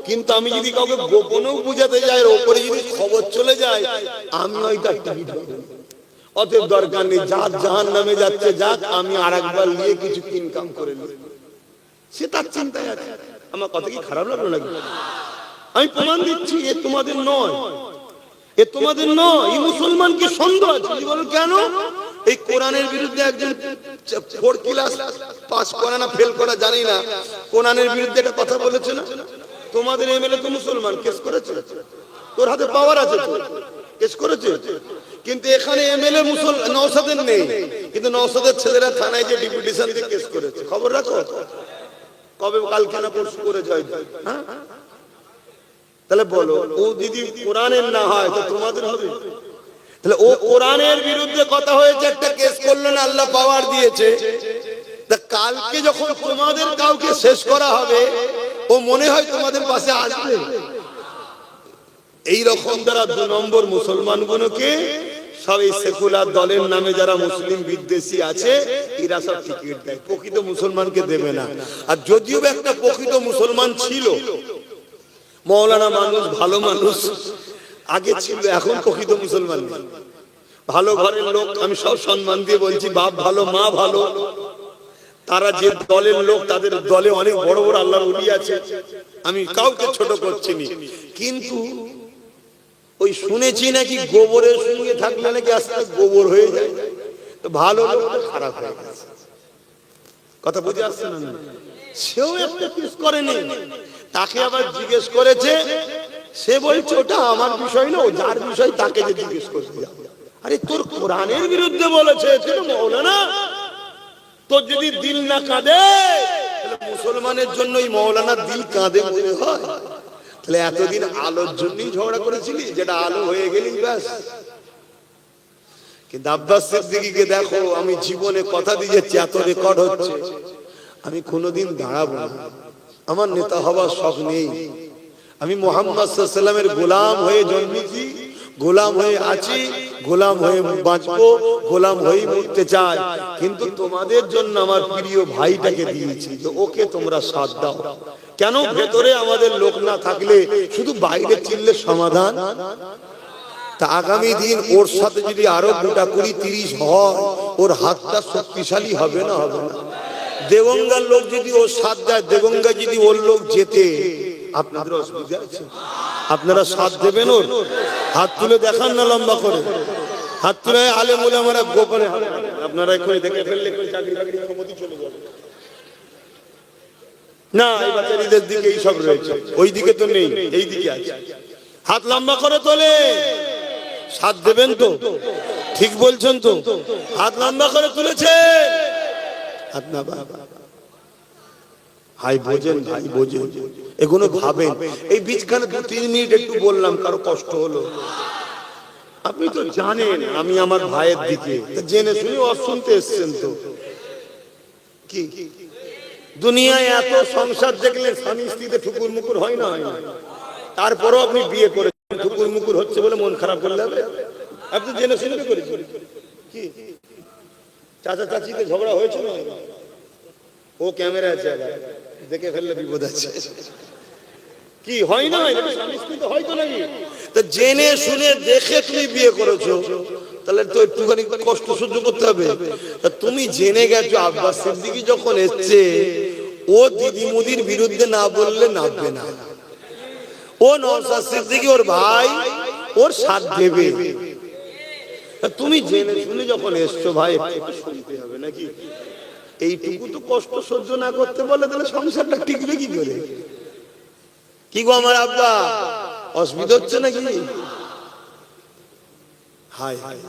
কিন্তু আমি যদি কাউকে গোপনেও বুঝাতে যাই, ওপরে যদি খবর চলে যায়, আমি হয়তো টিকিট পাবো। অতএব দরকার নেই, যার জাহান্নামে যাচ্ছে যাক, আমি আর একবার নিয়ে কিছু ইনকাম করে নিই, সে তার চিন্তায় আছে। আমার কথা কি খারাপ লাগলো নাকি? আমি প্রমাণ দিচ্ছি, এ তোমাদের নয়, এ তোমাদের নয়। এই মুসলমানকে সন্দেহ আছে। বলো কেন? এই কোরআনের বিরুদ্ধে একজন 4 ক্লাস পাস করা না ফেল করা জানি না, কোরআনের বিরুদ্ধে একটা কথা বলেছে না? তোমাদের এমএলএ তো মুসলমান, কেস করেছে, তোর হাতে পাওয়ার আছে, তো কেস করেছে। কিন্তু এখানে এমএলএ নওশাদের নেই, কিন্তু নওশাদের ছেলেরা থানায় যে ডেপুটেশন দিয়ে কেস করেছে। খবর রাখো, কবে কালকে না পরশু করে যায়। হ্যাঁ, তাহলে বলো, ও যদি কোরআনের না হয় তো তোমাদের হবে? তাহলে ও কোরআনের বিরুদ্ধে কথা হয়েছে, একটা কেস করলো না, আল্লাহ পাওয়ার দিয়েছে। তা কালকে যখন তোমাদের কাউকে শেষ করা হবে, ও মনে হয় তোমাদের পাশে আসবে? এই রকম যারা 2 নম্বর মুসলমানগুলোকে সব এই সেকুলার দলের নামে যারা মুসলিম বিদ্বেষী আছে, এরা সব টিকিট দেয়, প্রকৃত মুসলমানকে দেবে না। আর যদিও একটা প্রকৃত মুসলমান ছিল, মৌলানা মানুষ, ভালো মানুষ আগে ছিল, এখন প্রকৃত মুসলমান নেই। ভালো ঘরের লোক, আমি সব সম্মান দিয়ে বলছি, বাপ ভালো মা ভালো, তারা যে দলের লোক, তাদের দলে অনেক বড় বড় আল্লাহর ওলি আছে, আমি কাউকে ছোট করছি না। কিন্তু ওই শুনেছি নাকি গোবরের সঙ্গে থাকলে নাকি আস্তে আস্তে গোবর হয়ে যায়। তো ভালো লোকটা খারাপ হয়ে গেছে, কথা বুঝে আসছে না? সেও একটা কেস করেনি, তাকে আবার জিজ্ঞেস করেছে, সে বলছে ওটা আমার বিষয় না, ও যার বিষয় তাকে যে জিজ্ঞেস করতে যাবে। আরে তোর কোরআনের বিরুদ্ধে বলেছে, মৌলানা, তোর যদি দিল না কাঁদে, তাহলে মুসলমানের জন্য ওই মৌলানার দিল কাঁদে মনে হয়? তাহলে এতদিন আলোর জন্যই ঝগড়া করেছিলি, যেটা আলো হয়ে গেলি ব্যাস। কিন্তু আব্বাস সিদ্দিকীকে দেখো, আমি জীবনে কথা দিয়ে যাচ্ছি, এত রেকর্ড হচ্ছে, আমি কোনোদিন দাঁড়াবো না, আমার নেতা হওয়ার শখ নেই। আমি মুহাম্মদ সাল্লাল্লাহু আলাইহি ওয়াসাল্লামের গোলাম হয়ে জন্মেছি, গোলাম হয়ে আছি, গোলাম হয়ে বাঁচবো, গোলাম হয়ে মরতে চাই। কিন্তু তোমাদের জন্য আমার প্রিয় ভাইটাকে দিয়েছি, তো ওকে তোমরা সাথ দাও। কেন? ভেতরে আমাদের লোক না থাকলে শুধু বাইরে চিল্লে সমাধান? তা আগামী দিন ওর সাথে যদি আরো 20-30 হয়, ওর হাতটা শক্তিশালী হবে না? হবে না? দেগঙ্গার লোক যদি ওর সাথ দেয়, দেগঙ্গা যদি ওর লোক যেতে, আপনাদের অসুবিধা আছে? আপনারা সাথ দেবেন ওর? হাত তুলে দেখান না, লম্বা করে হাত তুলে। আলেম ওলামারা গোপনে, আপনারা এখনই দেখে ফেললে চাকরি বাকরি ক্ষমতা চলে যাবে না। এই বাচ্চাদের দিকে এই সব রয়েছে, ওই দিকে তো নেই, এই দিকে আছে। হাত লম্বা করে তোলে, সাথ দেবেন তো? ঠিক বলছেন তো? হাত লম্বা করে তুলেছে, হাত না বাবা ভাই, বোঝেন ভাই, বোঝেন, এগুলো ভাবেন। এই বীজখানে 2-3 মিনিট একটু বললাম, কারো কষ্ট হলো? আপনি তো জানেন আমি আমার ভাইয়ের দিকে, জেনে শুনে অশুনতে এসছেন তো। কি দুনিয়ায় এত সংসার দেখলে স্বামী স্ত্রীতে ঠুকুর মুকুর হয় না? হয় না? তারপরও আপনি বিয়ে করেছেন, ঠুকুর মুকুর হচ্ছে বলে মন খারাপ করলে হবে? আপনি জেনে শুনে করেছেন। কি চাচা চাচিতে ঝগড়া হয়েছে না? ও ক্যামেরা আছে, দেখে ফেললে বিপদ আছে। কি হয় না? স্বামী স্ত্রী তো হয়তো নাকি? তা জেনে শুনে দেখে তুমি বিয়ে করেছো, তাহলে তো একটুখানি কষ্ট সহ্য করতে হবে। তা তুমি জেনে গেছো আব্বাস সিদ্দিকী যখন এসছে, ও দিদি মুদির বিরুদ্ধে না বললে নামবে না। ও নওশাদ সিদ্দিকী ওর ভাই, ওর সাথ দেবে। তুমি জেনে শুনে যখন এসছো ভাই, শুনতে হবে নাকি? এইটুকু তো কষ্ট সহ্য না করতে বলে, তাহলে সংসারটা টিকবে কি করে? কি গো আমার আব্বা, অসুবিধা হচ্ছে নাকি? হায় হায়,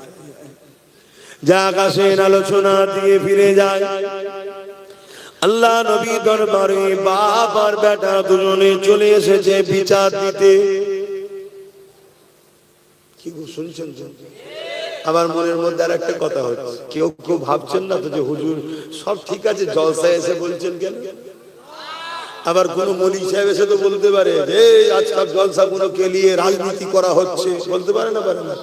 যা আকাশের আলোচনা দিয়ে ফিরে যায়, আল্লাহ নবী দরবারে বাপ আর বেটা দুজনে চলে এসেছে বিচার দিতে। কি গো শুনছেন? আমার মনের মধ্যে আর একটা কথা হচ্ছে, কেউ কেউ ভাবছেন না তো যে হুজুর সব ঠিক আছে, জলসায় এসে বলছেন কেন? আবার কোন মৌলভী সাহেব এসে তো বলতে পারে যে আজকাল জলসা গুলো কে লিয়ে রাজনীতি করা হচ্ছে, বলতে পারে না? পারে না?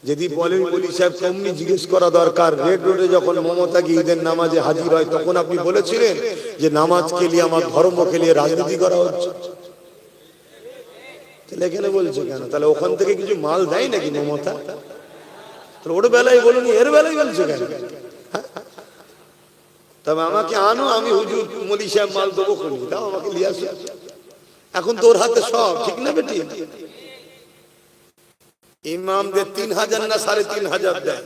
যদি বলেন বলি সাহেব তেমনি জিজ্ঞেস করা দরকার, রেড রোডে যখন মমতাকে ঈদের নামাজে হাজির হয় তখন আপনি বলেছিলেন যে নামাজকে নিয়ে আমার ধর্মকে নিয়ে রাজনীতি করা হচ্ছে? তাহলে এখানে বলছে কেন? তাহলে ওখান থেকে কিছু মাল দেয় নাকি মমতা? তাহলে ওর বেলায় বলুন, এর বেলায় বলছে কেন? তবে আমাকে আনো, আমি হুজুর মলি সাহেব মাল দেবো, দাও আমাকে নিয়ে আসো। এখন তোর হাতে সব, ঠিক না বেটি? ইমামদের 3000 না 3500 দেয়,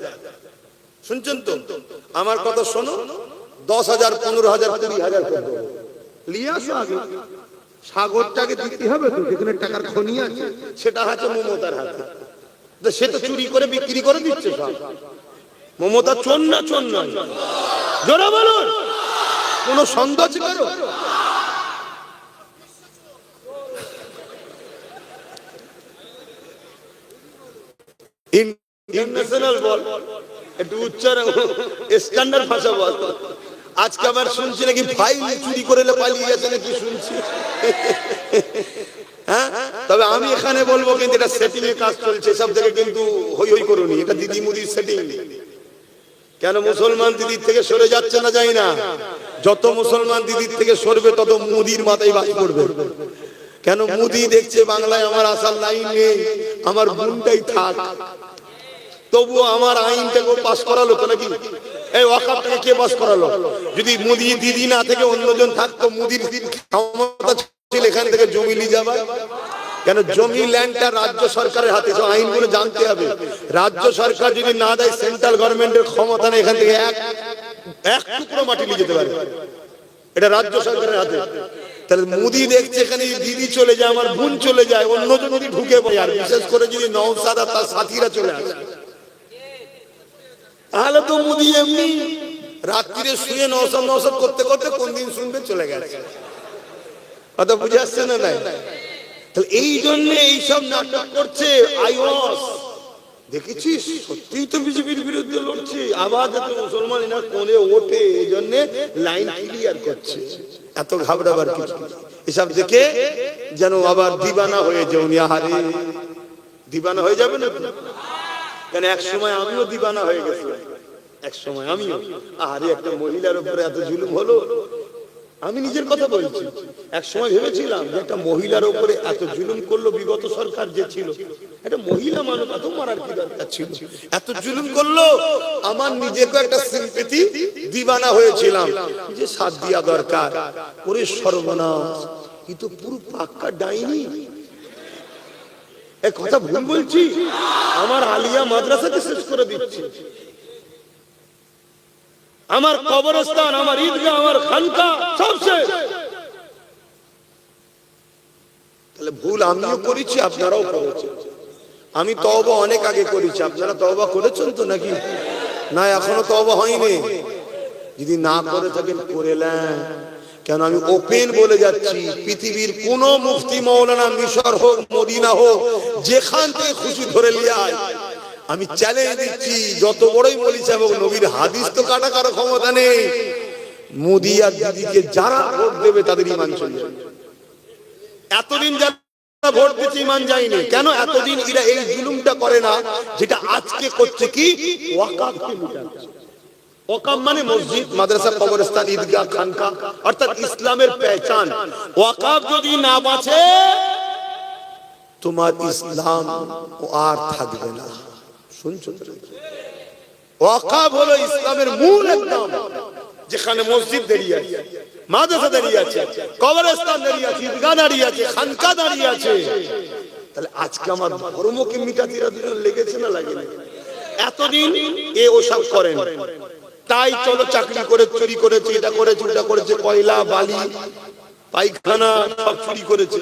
শুনছেন তো? আমার কথা শোনো, 10,000 15,000 20,000 করে দেবো, নিয়ে আসো। আগে সাগরটাকে দিতে হবে তো, যেখানে টাকার খনি আছে সেটা আছে মমতার হাতে। সে তো চুরি করে বিক্রি করে দিচ্ছে সব। মমতা চোর না? চোর নয়, জোরে বলুন। কোন সন্দেহ আছে কারো? ইন্টারন্যাশনাল বল, একটু উচ্চারণ স্ট্যান্ডার্ড ভাষা বল। আজকে আবার শুনছি নাকি ফাইল চুরি করে পালিয়ে গেছে নাকি শুনছি। হ্যাঁ, তবে আমি এখানে বলবো কিন্তু এটা সেটিং এর কাজ চলছে সব থেকে, কিন্তু হই হই করুনি, এটা দিদি মুদির সেটিং। কেন মুসলমান দিদির থেকে সরে যাচ্ছে না জানি না। যত মুসলমান দিদির থেকে সরবে তত মুদির মাথায় বাস করবে। কেন মুদি দেখছে বাংলায় আমার আসার লাইন নেই, আমার বোনটাই থাক, তবুও আমার আইনটাকে পাস করালো তো নাকি? এই ওয়াকাফটাকে কে পাস করালো? যদি মুদি দিদি না থেকে অন্যজন থাকতো, মুদির ক্ষমতা ছিল এখান থেকে জমি নিয়ে যাবার। কেন জমি ল্যান্ডটা রাজ্য সরকারের হাতে, আইনগুলো জানতে হবে। রাজ্য সরকার যদি না দেয়, সেন্ট্রাল গভর্নমেন্টের ক্ষমতা নেই এখান থেকে এক টুকরো মাটি নিয়ে যেতে পারে, এটা রাজ্য সরকারের হাতে। তাহলে মুদি দেখছে এখানে দিদি চলে যায়, আমার বোন চলে যায়, অন্যজন যদি ঢুকে পড়ে, আর বিশেষ করে যদি নওশাদ আর তার সাথীরা চলে আসে, তাহলে তো মুদি এমনি রাত্রিরে শুয়ে নওশাদ করতে করতে কোন দিন শুনবে চলে গেছে। কথা বুঝে আসছে না? নাই? তাহলে এই জন্য এইসব নাটক করছে। আইওয়াস দেখেছিস, সত্যিই তো বিজেপির বিরুদ্ধে লড়ছে, আবার যাতে মুসলমান এনার কোণে ওঠে, এই জন্য লাইন ক্লিয়ার করছে। এত ঘাবড়াবার কিছু, এসব দেখে যেন আবার দিবানা হয়ে যাও। আহারে, দিবানা হয়ে যাবে না? কেন এক সময় আমিও দিবানা হয়ে গেছিলাম, এক সময় আমিও। আহারে, একটা মহিলার উপরে এত জুলুম হলো। আমি নিজের কথা বলছি, এক সময় ভেবেছিলাম যে একটা মহিলার উপরে এত জুলুম করলো বিগত সরকার যে ছিল, একটা মহিলা মানুষ এত মারার কি দরকার ছিল? এত জুলুম করলো, আমার নিজেকে একটা সিম্পেথি দিবানা হয়েছিলাম যে সাথ দিয়া দরকার। ওরে সর্বনাশ, কি তো পুরো পাক্কা ডাইনি। এক কথা ভুল বলছি? আমার আলিয়া মাদ্রাসাকে শেষ করে দিচ্ছে, আমার কবরস্থান, আমার ঈদগাহ, আমার খানকা সব শেষ। তাহলে ভুল আমিও করেছি, আপনারাও করেছেন। আমি তওবা অনেক আগে করেছি, আপনারা তওবা করেছেন তো নাকি? না, এখনো তওবা হয়নি। যদি না করে থাকেন করে নেন। কেন আমি ওপেন বলে যাচ্ছি, পৃথিবীর কোন মুফতি মাওলানা মিশর হোক, মদিনা হোক, যেখান থেকে খুশি ধরে নিয়ে আয়, আমি চ্যালেঞ্জ দিচ্ছি, যত বড়ই মৌলভী সাহেব হোক, নবীর হাদিস তো কাটা কারো ক্ষমতা নেই। মোদি আর দিদিকে যারা ভোট দেবে তাদের ঈমান চলে যাবে। এতদিন যারা ভোট দিচ্ছে ঈমান যায়নি কেন? এতদিন এরা এই জুলুমটা করে না যেটা আজকে করছে। কি? ওয়াকাফকে মিটাচ্ছে। ওয়াকাফ মানে মসজিদ, মাদ্রাসা, কবরস্থান, ঈদগাহ, খানকা, অর্থাৎ ইসলামের পেহচান। ওয়াকাফ যদি না বাঁচে, তোমার ইসলাম আর থাকবে না। শুনছো? ওয়াকাফ হলো ইসলামের মূল একদম, যেখানে মসজিদ দাঁড়িয়ে আছে, মাদ্রাসা দাঁড়িয়ে আছে, কবরস্থান দাঁড়িয়ে আছে, ঈদগাহ দাঁড়িয়ে আছে, খানকা দাঁড়িয়ে আছে। তাহলে আজকে আমার ধর্মকে মিটাতে লেগেছে না লাগেনি? এতদিন এ ওসব করেন, তাই চলো চাকরি করে চুরি করেছে, এটা করেছে, ওটা করেছে, কয়লা, বালি, পায়খানা সব চুরি করেছে।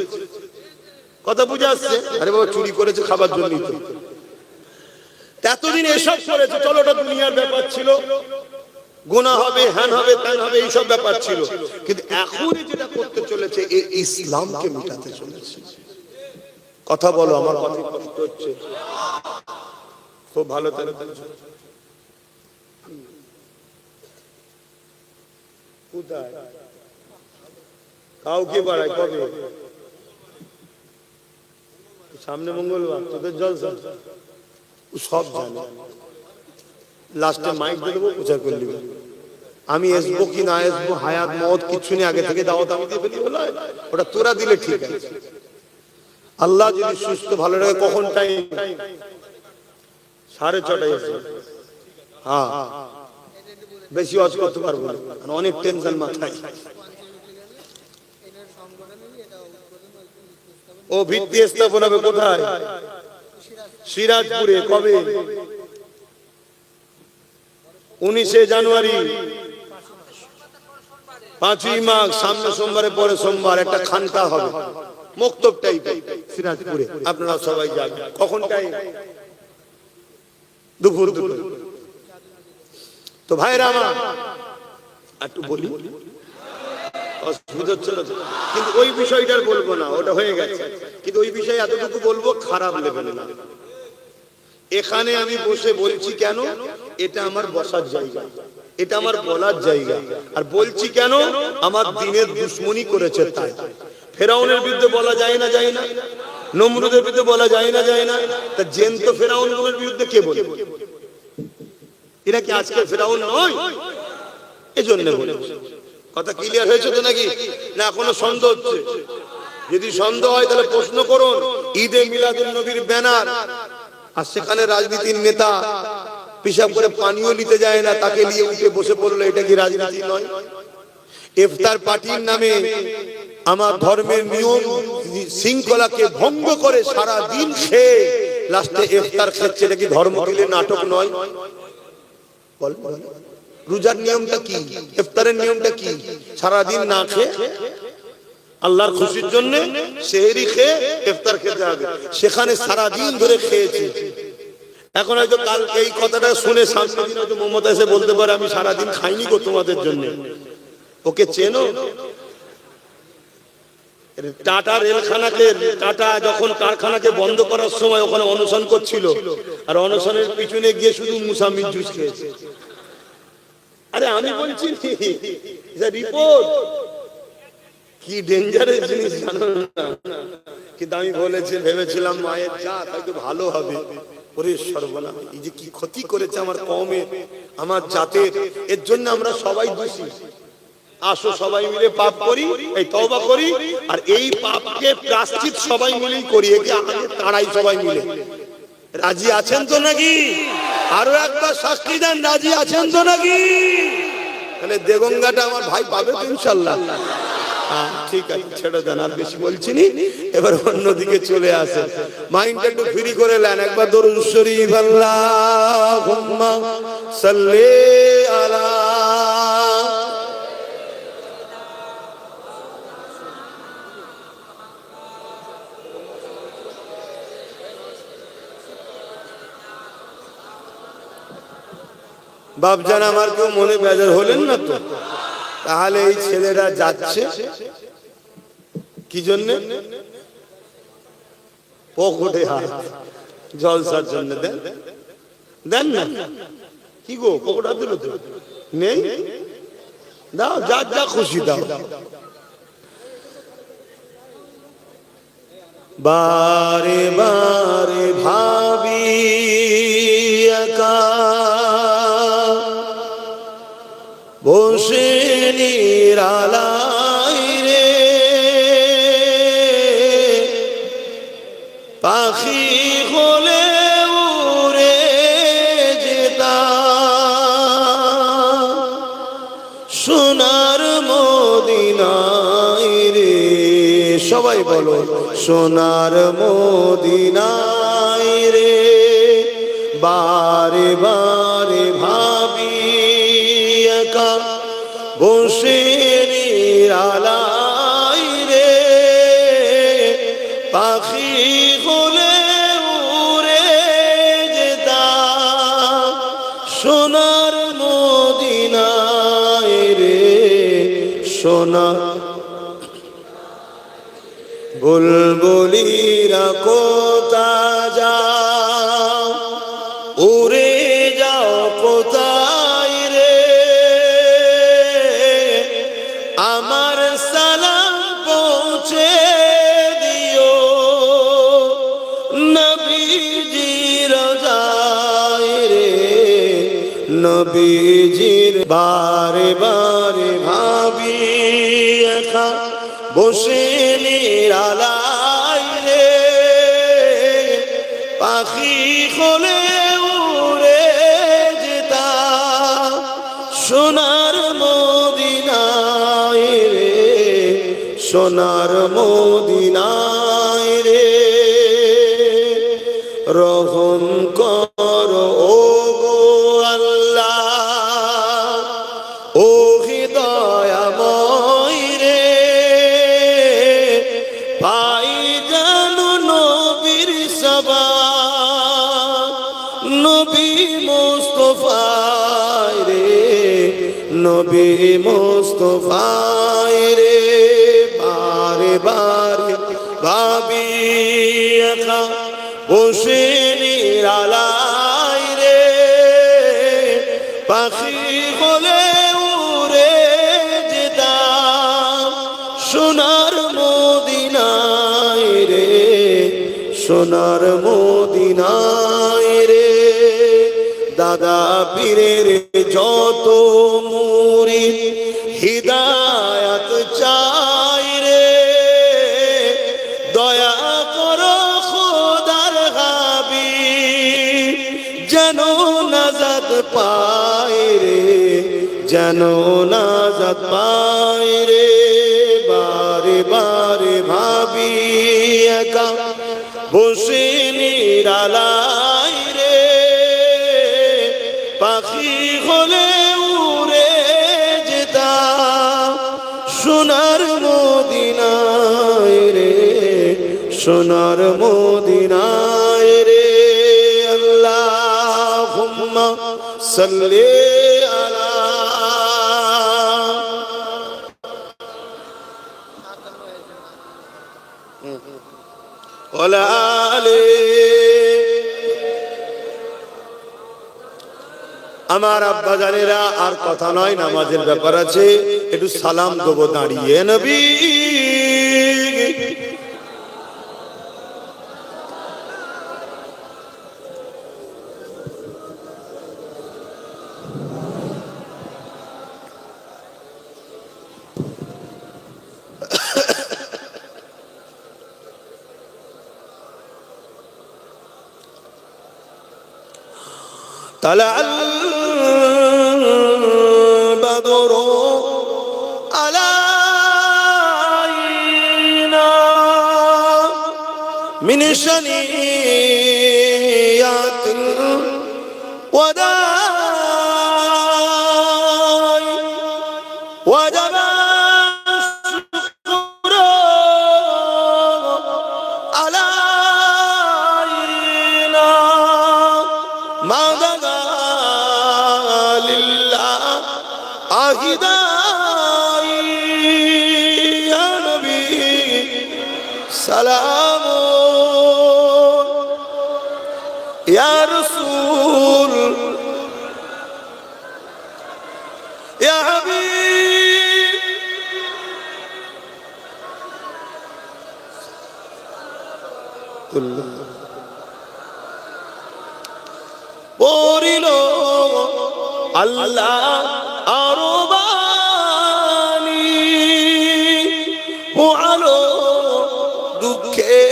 কথা বুঝে আসছে? আরে বাবা, চুরি করেছে খাবার জন্যই তো। এতদিন এসব করেছে, চলো ওটা দুনিয়ার ব্যাপার ছিল, গুনাহ হবে, হ্যান হবে, ত্যান হবে, এইসব ব্যাপার ছিল। কিন্তু এখন যেটা করতে চলেছে, এই ইসলামকে মিটাতে চলেছে। কথা বলো, আমার কথা কষ্ট হচ্ছে? খুব ভালো। কোথায় কাউকে বাড়ায়? কবে? সামনে মঙ্গলবার তোদের জলসা। ও সব জানে। লাস্টে মাইক দিয়ে দেবো, প্রচার করে নেবে। আমি আসবো কি না আসবো, হায়াত মত কিছু নেই, আগে থেকে দাওয়াত আমি দিয়ে ফেলি, বলে ওটা তোরা দিলে ঠিক আছে। আল্লাহ যদি সুস্থ ভালো রাখে, কখন টাইম? 6:30 এসে। হ্যাঁ, বেশি ওয়াজ করতে পারবো না, অনেক টেনশন মাথায়। ও ভিত্তি স্থাপন হবে কোথায়? সিরাজপুরে। কবে? 19 জানুয়ারি, 5ই মাঘ, সামনে সোমবারে পরে সোমবার একটা খানকা হবে, মক্তব টাইপের সিরাজপুরে। আপনারা সবাই যাবেন। কখন টাইম? দুপুর। তো ভাইরা আমার একটু বলি, অসুবিধা হচ্ছে না? কিন্তু ওই বিষয়টার বলবো না, ওটা হয়ে গেছে। কিন্তু ওই বিষয়ে এতটুকু বলবো, খারাপ লেবেন না। এখানে আমি বসে বলছি কেন? এটা আমার বসার জায়গা, এটা আমার বলার জায়গা। আর বলছি কেন? আমার দিনের দুশ্মনী করেছে তাই। ফেরাউনের বিরুদ্ধে বলা যায় না, যায় না? নমরুদের বিরুদ্ধে বলা যায় না, যায় না? তা জেন্ত ফেরাউনের বিরুদ্ধে কে বলে? এরা কি আজকে ফেরাউন নয়? এজন্য বলছি। কথা ক্লিয়ার হয়েছে তো নাকি? না এখনো সন্দেহ হচ্ছে? যদি সন্দেহ হয় তাহলে প্রশ্ন করুন। ঈদে মিলাদুন নবীর ব্যানার, আর সেখানে রাজনীতির নেতা পিশাব করে পানিও নিতে যায় না, তাকে নিয়ে উঠে বসে পড়লো, এটা কি রাজনীতি নয়? ইফতার পার্টির নামে আমার ধর্মের নিয়ম শৃঙ্খলাকে ভঙ্গ করে সারা দিন খেয়ে লাস্টে ইফতার খাচ্ছে, এটা কি ধর্ম দিলে নাটক নয়? রোজার নিয়মটা কি? ইফতারের নিয়মটা কি? সারা দিন না খেয়ে আল্লাহর খুশির জন্য সেহরি খেয়ে ইফতার খেতে হবে, সেখানে সারা দিন ধরে খেয়েছে। এখন হয়তো কাল এই কথাটা শুনে সামনে দিন হয়তো মমতা এসে বলতে পারে আমি সারাদিন খাইনি গো তোমাদের জন্য। ওকে চেনো? টাটা রেলখানাকে, টাটা যখন কারখানাকে বন্ধ করার সময় ওখানে অনশন করছিল, আর অনশনের পিছনে গিয়ে শুধু মুসাম্মির জুস খেয়েছে। আরে আমি বলছি রিপোর্ট, কি ডেঞ্জারাস জিনিস জানো না? কিন্তু আমি বলেছি, ভেবেছিলাম মায়ের জাত হয়তো ভালো হবে। ওরে সর্বনাশ, এই যে কি ক্ষতি করেছে আমার কওমে, আমার জাতের। এর জন্য আমরা সবাই দোষী। আসো সবাই মিলে পাপ করি, এই তওবা করি, আর এই পাপকে প্রায়শ্চিত সবাই মিলেই করি। একে আগে তাড়াই সবাই মিলে। রাজি আছেন তো নাকি? আরো একবার শাস্তি দেন, রাজি আছেন তো নাকি? তাহলে দেগঙ্গাটা আমার ভাই পাবে তো ইনশাআল্লাহ। ঠিক আছে, ছেড়ে দেন, আর বেশি বলছি নি। এবার অন্যদিকে চলে আসে, মাইন্ডটা একটু ফ্রি করে নেন। একবার দরুদ শরীফ আল্লাহুম্মা সাল্লি আলা। বাপজান আমার কেউ মনে বেজার হলেন না তো? তাহলে এই ছেলেরা যাচ্ছে কি জন্য? পকেটে হাত, জলসার জন্য। দেন দেন না, কি গো পকেট হাত দিল তো? নেই, দাও, যা যা খুশি দাও। বারে বারে ভাবি একা বসে নিরালাই রে, পাখি হলে উড়ে যেতাম সোনার মদিনায় রে। সবাই বলো, সোনার মদিনায় রে। বারে বারে ভাবি একা বসে নিরালাই রে, পাখি হলে উড়ে যেতাম সোনার মদিনায় রে। সোনা বুলবুলিরা কোথা যাও, উড়ে যাও কোথায় রে। আমার সালাম পৌঁছে দিও নবীজি রোজা নবীজির বারে বারে ভাবি একা বসে নিরালায় রে পাখি হলে উড়ে যেতাম সোনার মদিনায় রে সোনার মদিনায় রে রহম কর ও গো আল্লাহ ও হৃদয়াময় রে পাই জানো নবীর সভা নবী মুস্তাফায় রে নবী মুস্তাফায় রে বারে বারে ভাবি একা বসে নিরালায় রে পাখি বলে উড়ে যেতাম সোনার মদিনায় রে সোনার মদিনায় রে দাদা পীরের যত মুরিদ হিদায়াত চাই রে দয়া করো খোদার হাবিব যেন নাজাত পায় রে যেন নাজাত পায় রে বারে বারে ভাবি একা বসে নিরালায় রে পাখি হলে উড়ে যেতাম সোনার মদিনায় রে সোনার মদিনায় রে আল্লাহুম্মা সাল্লি আলা ওয়ালা আলি আমার আব্বা জানেরা আর কথা নয় নামাজের ব্যাপার আছে একটু সালাম দেবো দাঁড়িয়ে নবী طلع البدر علينا من شنيات الوداع وجب الشكر علينا ما আহিদাই ইয়া নবী সালাম ইয়া রাসূল ইয়া হাবিব পড়িল আল্লাহ আরো বাণী পোহালো দুঃখে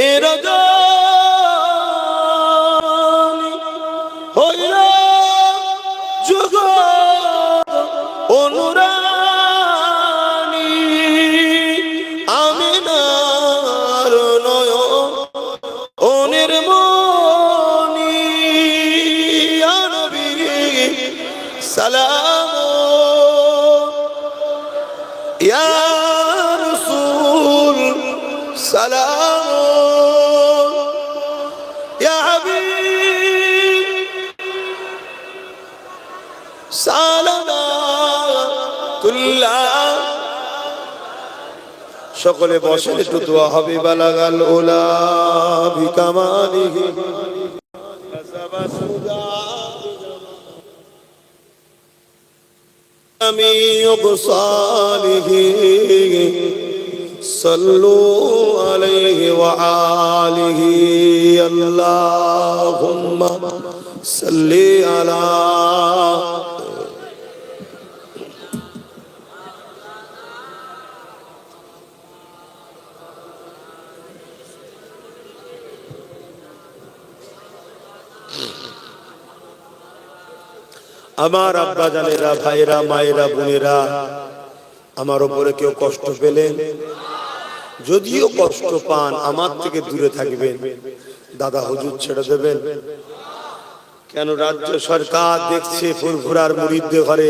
এর হইল জগৎ অনুরানী আমিনার নয়নের মনি ইয়া নবী সালাম ইয়া রাসূল সালাম ইয়া হাবিব সালামাতুল্লাহ সকলে বসেন একটু দোয়া হবে বালাগাল উলা বিকামালিহি صالح صلوا عليه وآله اللهم সাল্লি আলা। আমার আব্বা জানেরা, ভাইরা, মায়েরা, বোনেরা, আমার উপরে কেউ কষ্ট পেলেন, যদিও কষ্ট পান আমার থেকে দূরে থাকবেন। দাদা হুজুর ছেড়ে দেবেন কেন? রাজ্য সরকার দেখছে ফুরফুরার মুরিদদের ঘরে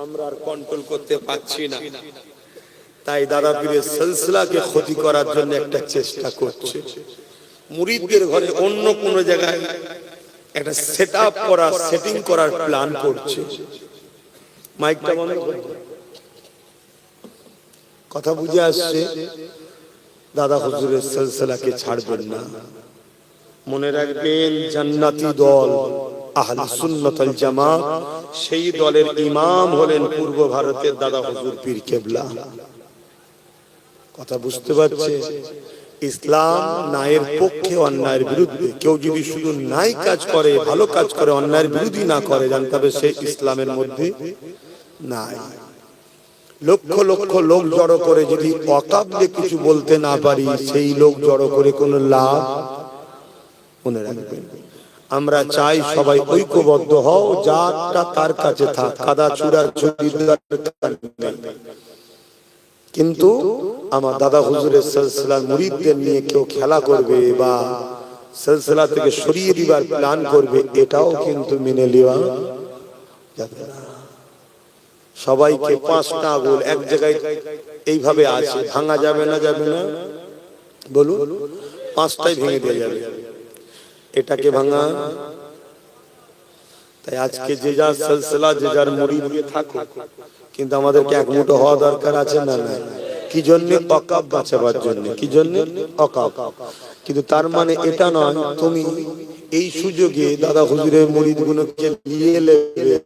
আমরা আর কন্ট্রোল করতে পারছি না, তাই দাদা পীরের সিলসিলাকে ক্ষতি করার জন্য একটা চেষ্টা করছে। মুরিদদের ঘরে অন্য কোন জায়গায় একটা সেটআপ করা, সেটিং করার প্ল্যান করছে। মাইকটা বন্ধ করুন, কথা বুঝে আসছে? দাদা হুজুরের সিলসিলাকে ছাড়বেন না। মনে রাখবেন, জান্নাতি দল আহলে সুন্নাত ওয়াল জামাত, সেই দলের ইমাম হলেন পূর্ব ভারতের দাদা হুজুর পীর কেবলা। কথা বুঝতে পারছে? ইসলাম ন্যায়ের পক্ষে, অন্যায়ের বিরুদ্ধে। কেউ যদি শুধু ন্যায় কাজ করে, ভালো কাজ করে, অন্যায়ের বিরোধী না করে, জানতে হবে সে ইসলামের মধ্যে নাই। লক্ষ লক্ষ লোক জড়ো করে যদি অকাবলে কিছু বলতে না পারি, সেই লোক জড়ো করে কোনো লাভ। মনে রাখবেন, আমরা চাই সবাই ঐক্যবদ্ধ হও, যারটা তার কাছে থাক, কাদা চূড়া কিন্তু আমার দাদা হুজুরের সিলসিলার মুরিদদের নিয়ে কেউ খেলা করবে বা সিলসিলা থেকে সরিয়ে দিবার প্ল্যান করবে, এটাও কিন্তু মেনে নেওয়া যাবে না। সবাইকে পাঁচটা আঙুল এক জায়গায় এইভাবে আছে, ভাঙা যাবে না? যাবে না? বলুন, পাঁচটাই ভেঙে দিয়ে যাবে, এটাকে ভাঙা। তাই আজকে যে যার সিলসিলা, যে যার মুরিদ নিয়ে থাকো, কিন্তু আমাদেরকে এক মুঠো হওয়া দরকার আছে না? না। কি জন্য? অকাব বাঁচাবার জন্য। কি জন্য? অকাব। কিন্তু তার মানে এটা নয় তুমি এই সুযোগে দাদা হুজুরের মুরিদ গুলোকে নিয়ে নেবে,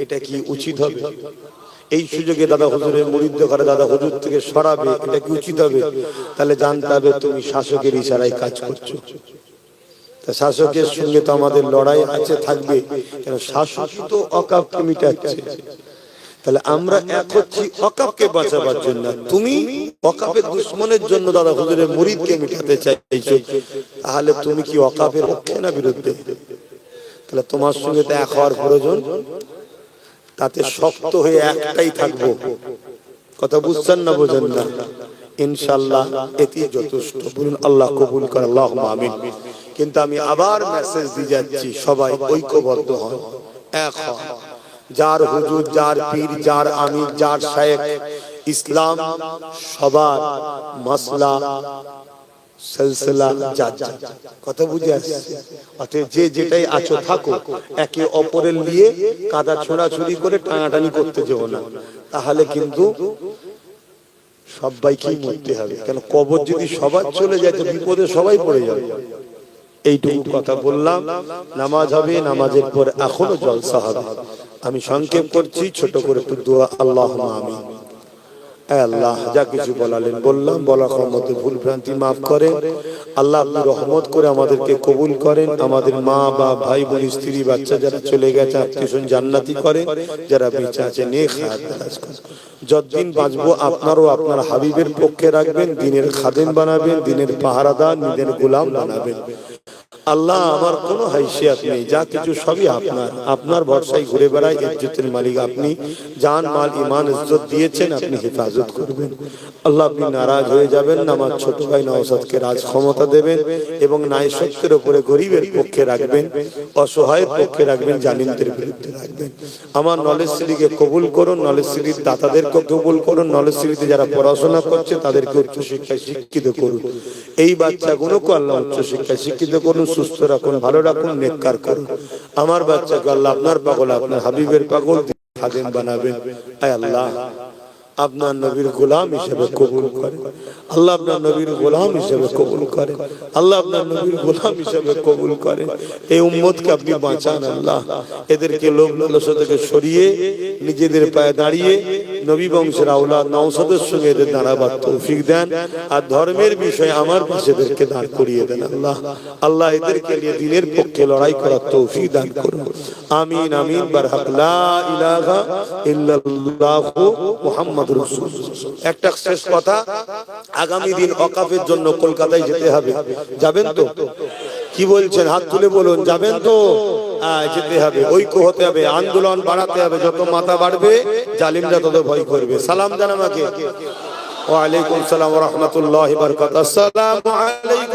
এটা কি উচিত হবে? এই সুযোগে দাদা হুজুরের মুরিদদের ঘরে দাদা হুজুর থেকে সরাবে, এটা কি উচিত হবে? তাহলে জানতে হবে তুমি শাসকের ইশারায় কাজ করছো। তা শাসকের সঙ্গে তো আমাদের লড়াই আছে, থাকবে, কেন শাসক তো অকাবকে মিটাচ্ছে। তাহলে আমরা এক হচ্ছি অকাবকে বাঁচাবার জন্য। তুমি অকাবের দুশ্মনের জন্য দাদা হুজুরের মুরিদকে মিটাতে চাইছো, তাহলে তুমি কি অকাবের পক্ষে না বিরুদ্ধে? তাহলে তোমার সঙ্গে তো এক হওয়ার প্রয়োজন। তাতে শক্ত হয়ে একটাই থাকবো। কথা বুঝছেন না? বোঝেন না? ইনশাআল্লাহ এটি যথেষ্ট। বলুন আল্লাহ কবুল করে, আল্লাহুম্মা আমিন। কিন্তু আমি আবার মেসেজ দিয়ে যাচ্ছি, সবাই ঐক্যবদ্ধ হন, এক হন। যার হুজুর, যার পীর, যার আমির, যার শায়েখ, ইসলাম সবার মাসলা সিলসিলা যা। কথা বুঝে আসছে? অতএব যে যেটাই আছো থাকো, একে অপরের নিয়ে কাদা ছোড়াছুড়ি করে টানাটানি করতে যেও না, তাহলে কিন্তু সবাইকেই মরতে হবে। কেন? কবর যদি সবার চলে যায় তো বিপদে সবাই পড়ে যাবে। এইটুকু কথা বললাম। নামাজ হবে, নামাজের পর এখনো জলসা হবে। আমি সংক্ষেপ করছি, ছোট করে একটু দোয়া। আল্লাহুম্মা আমিন। আল্লাহ যা কিছু বলালেন বললাম, বলার ক্ষমতা ভুল ভ্রান্তি মাফ করেন আল্লাহ। আপনি রহমত করে আমাদেরকে কবুল করেন। আমাদের মা বা ভাই বোন, স্ত্রী, বাচ্চা যারা চলে গেছে, আত্মীয়স্বজন জান্নাতি করেন। যারা বেঁচে আছে নেক হায়াত দারাজ করেন। যতদিন বাঁচবো আপনারও আপনার হাবিবের পক্ষে রাখবেন, দ্বীনের খাদেম বানাবেন, দ্বীনের পাহারাদার, নিজের গোলাম বানাবেন। আল্লাহ আমার কোনো হাইসিয়াত নেই, যা কিছু সবই আপনার। আপনার ভরসায় ঘুরে বেড়াই, ইজ্জতের মালিক আপনি। জান মাল ইমান ইজ্জত দিয়েছেন, আপনি হেফাজত করবেন। আল্লাহ আপনি নারাজ হয়ে যাবেন না। আমার ছোট ভাই নওশাদকে রাজ ক্ষমতা দেবেন এবং ন্যায় সত্যের উপরে গরিবের পক্ষে রাখবেন, অসহায়ের পক্ষে রাখবেন, জালিমদের বিরুদ্ধে রাখবেন। আমার নলেজ সিটিকে কবুল করুন, নলেজ সিটির দাতাদেরকে কবুল করুন, নলেজ সিটিতে যারা পড়াশোনা করছে তাদেরকে উচ্চ শিক্ষায় শিক্ষিত করুন। এই বাচ্চাগুলোকে আল্লাহ উচ্চ শিক্ষায় শিক্ষিত করুন, সুস্থ রাখুন, ভালো রাখুন, নেককার করুন। আমার বাচ্চাকে আল্লাহ আপনার পাগল, আপনার হাবিবের পাগল খাদেম বানাবেন। আয় আল্লাহ আপনার নবীর গোলাম হিসেবে কবুল করেন। আল্লাহ আপনার নবীর গোলাম হিসেবে কবুল করেন। আল্লাহ আপনার নবীর গোলাম হিসেবে কবুল করেন। এই উম্মতকে আপনি বাঁচান আল্লাহ। এদেরকে লোভ লালসা থেকে সরিয়ে নিজেদের পায়ে দাঁড়িয়ে নবী বংশের আওলাদ নওশাদের সঙ্গে এদের দাঁড়াবার তৌফিক দেন। আর ধর্মের বিষয়ে আমার পাশে এদেরকে দাঁড় করিয়ে দেন আল্লাহ। আল্লাহ এদেরকে নিয়ে দিনের পক্ষে লড়াই করার তৌফিক দান করুন। আমিন আমিন। বারহাক লা ইলাহা ইল্লাল্লাহু মুহাম্মাদুর রাসূলুল্লাহ। একটা শেষ কথা, আগামী দিন ওয়াকাফের জন্য কলকাতায় যেতে হবে, যাবেন তো? কি বলছেন? হাত তুলে বলুন, যাবেন তো? যেতে হবে, ঐক্য হতে হবে, আন্দোলন বাড়াতে হবে। যত মাথা বাড়বে জালিমরা তত ভয় করবে। সালাম জান আমাকে। ওয়া আলাইকুম সালাম ওয়া রাহমাতুল্লাহি ওয়া বারাকাতুহু। আসসালামু আলাইকুম।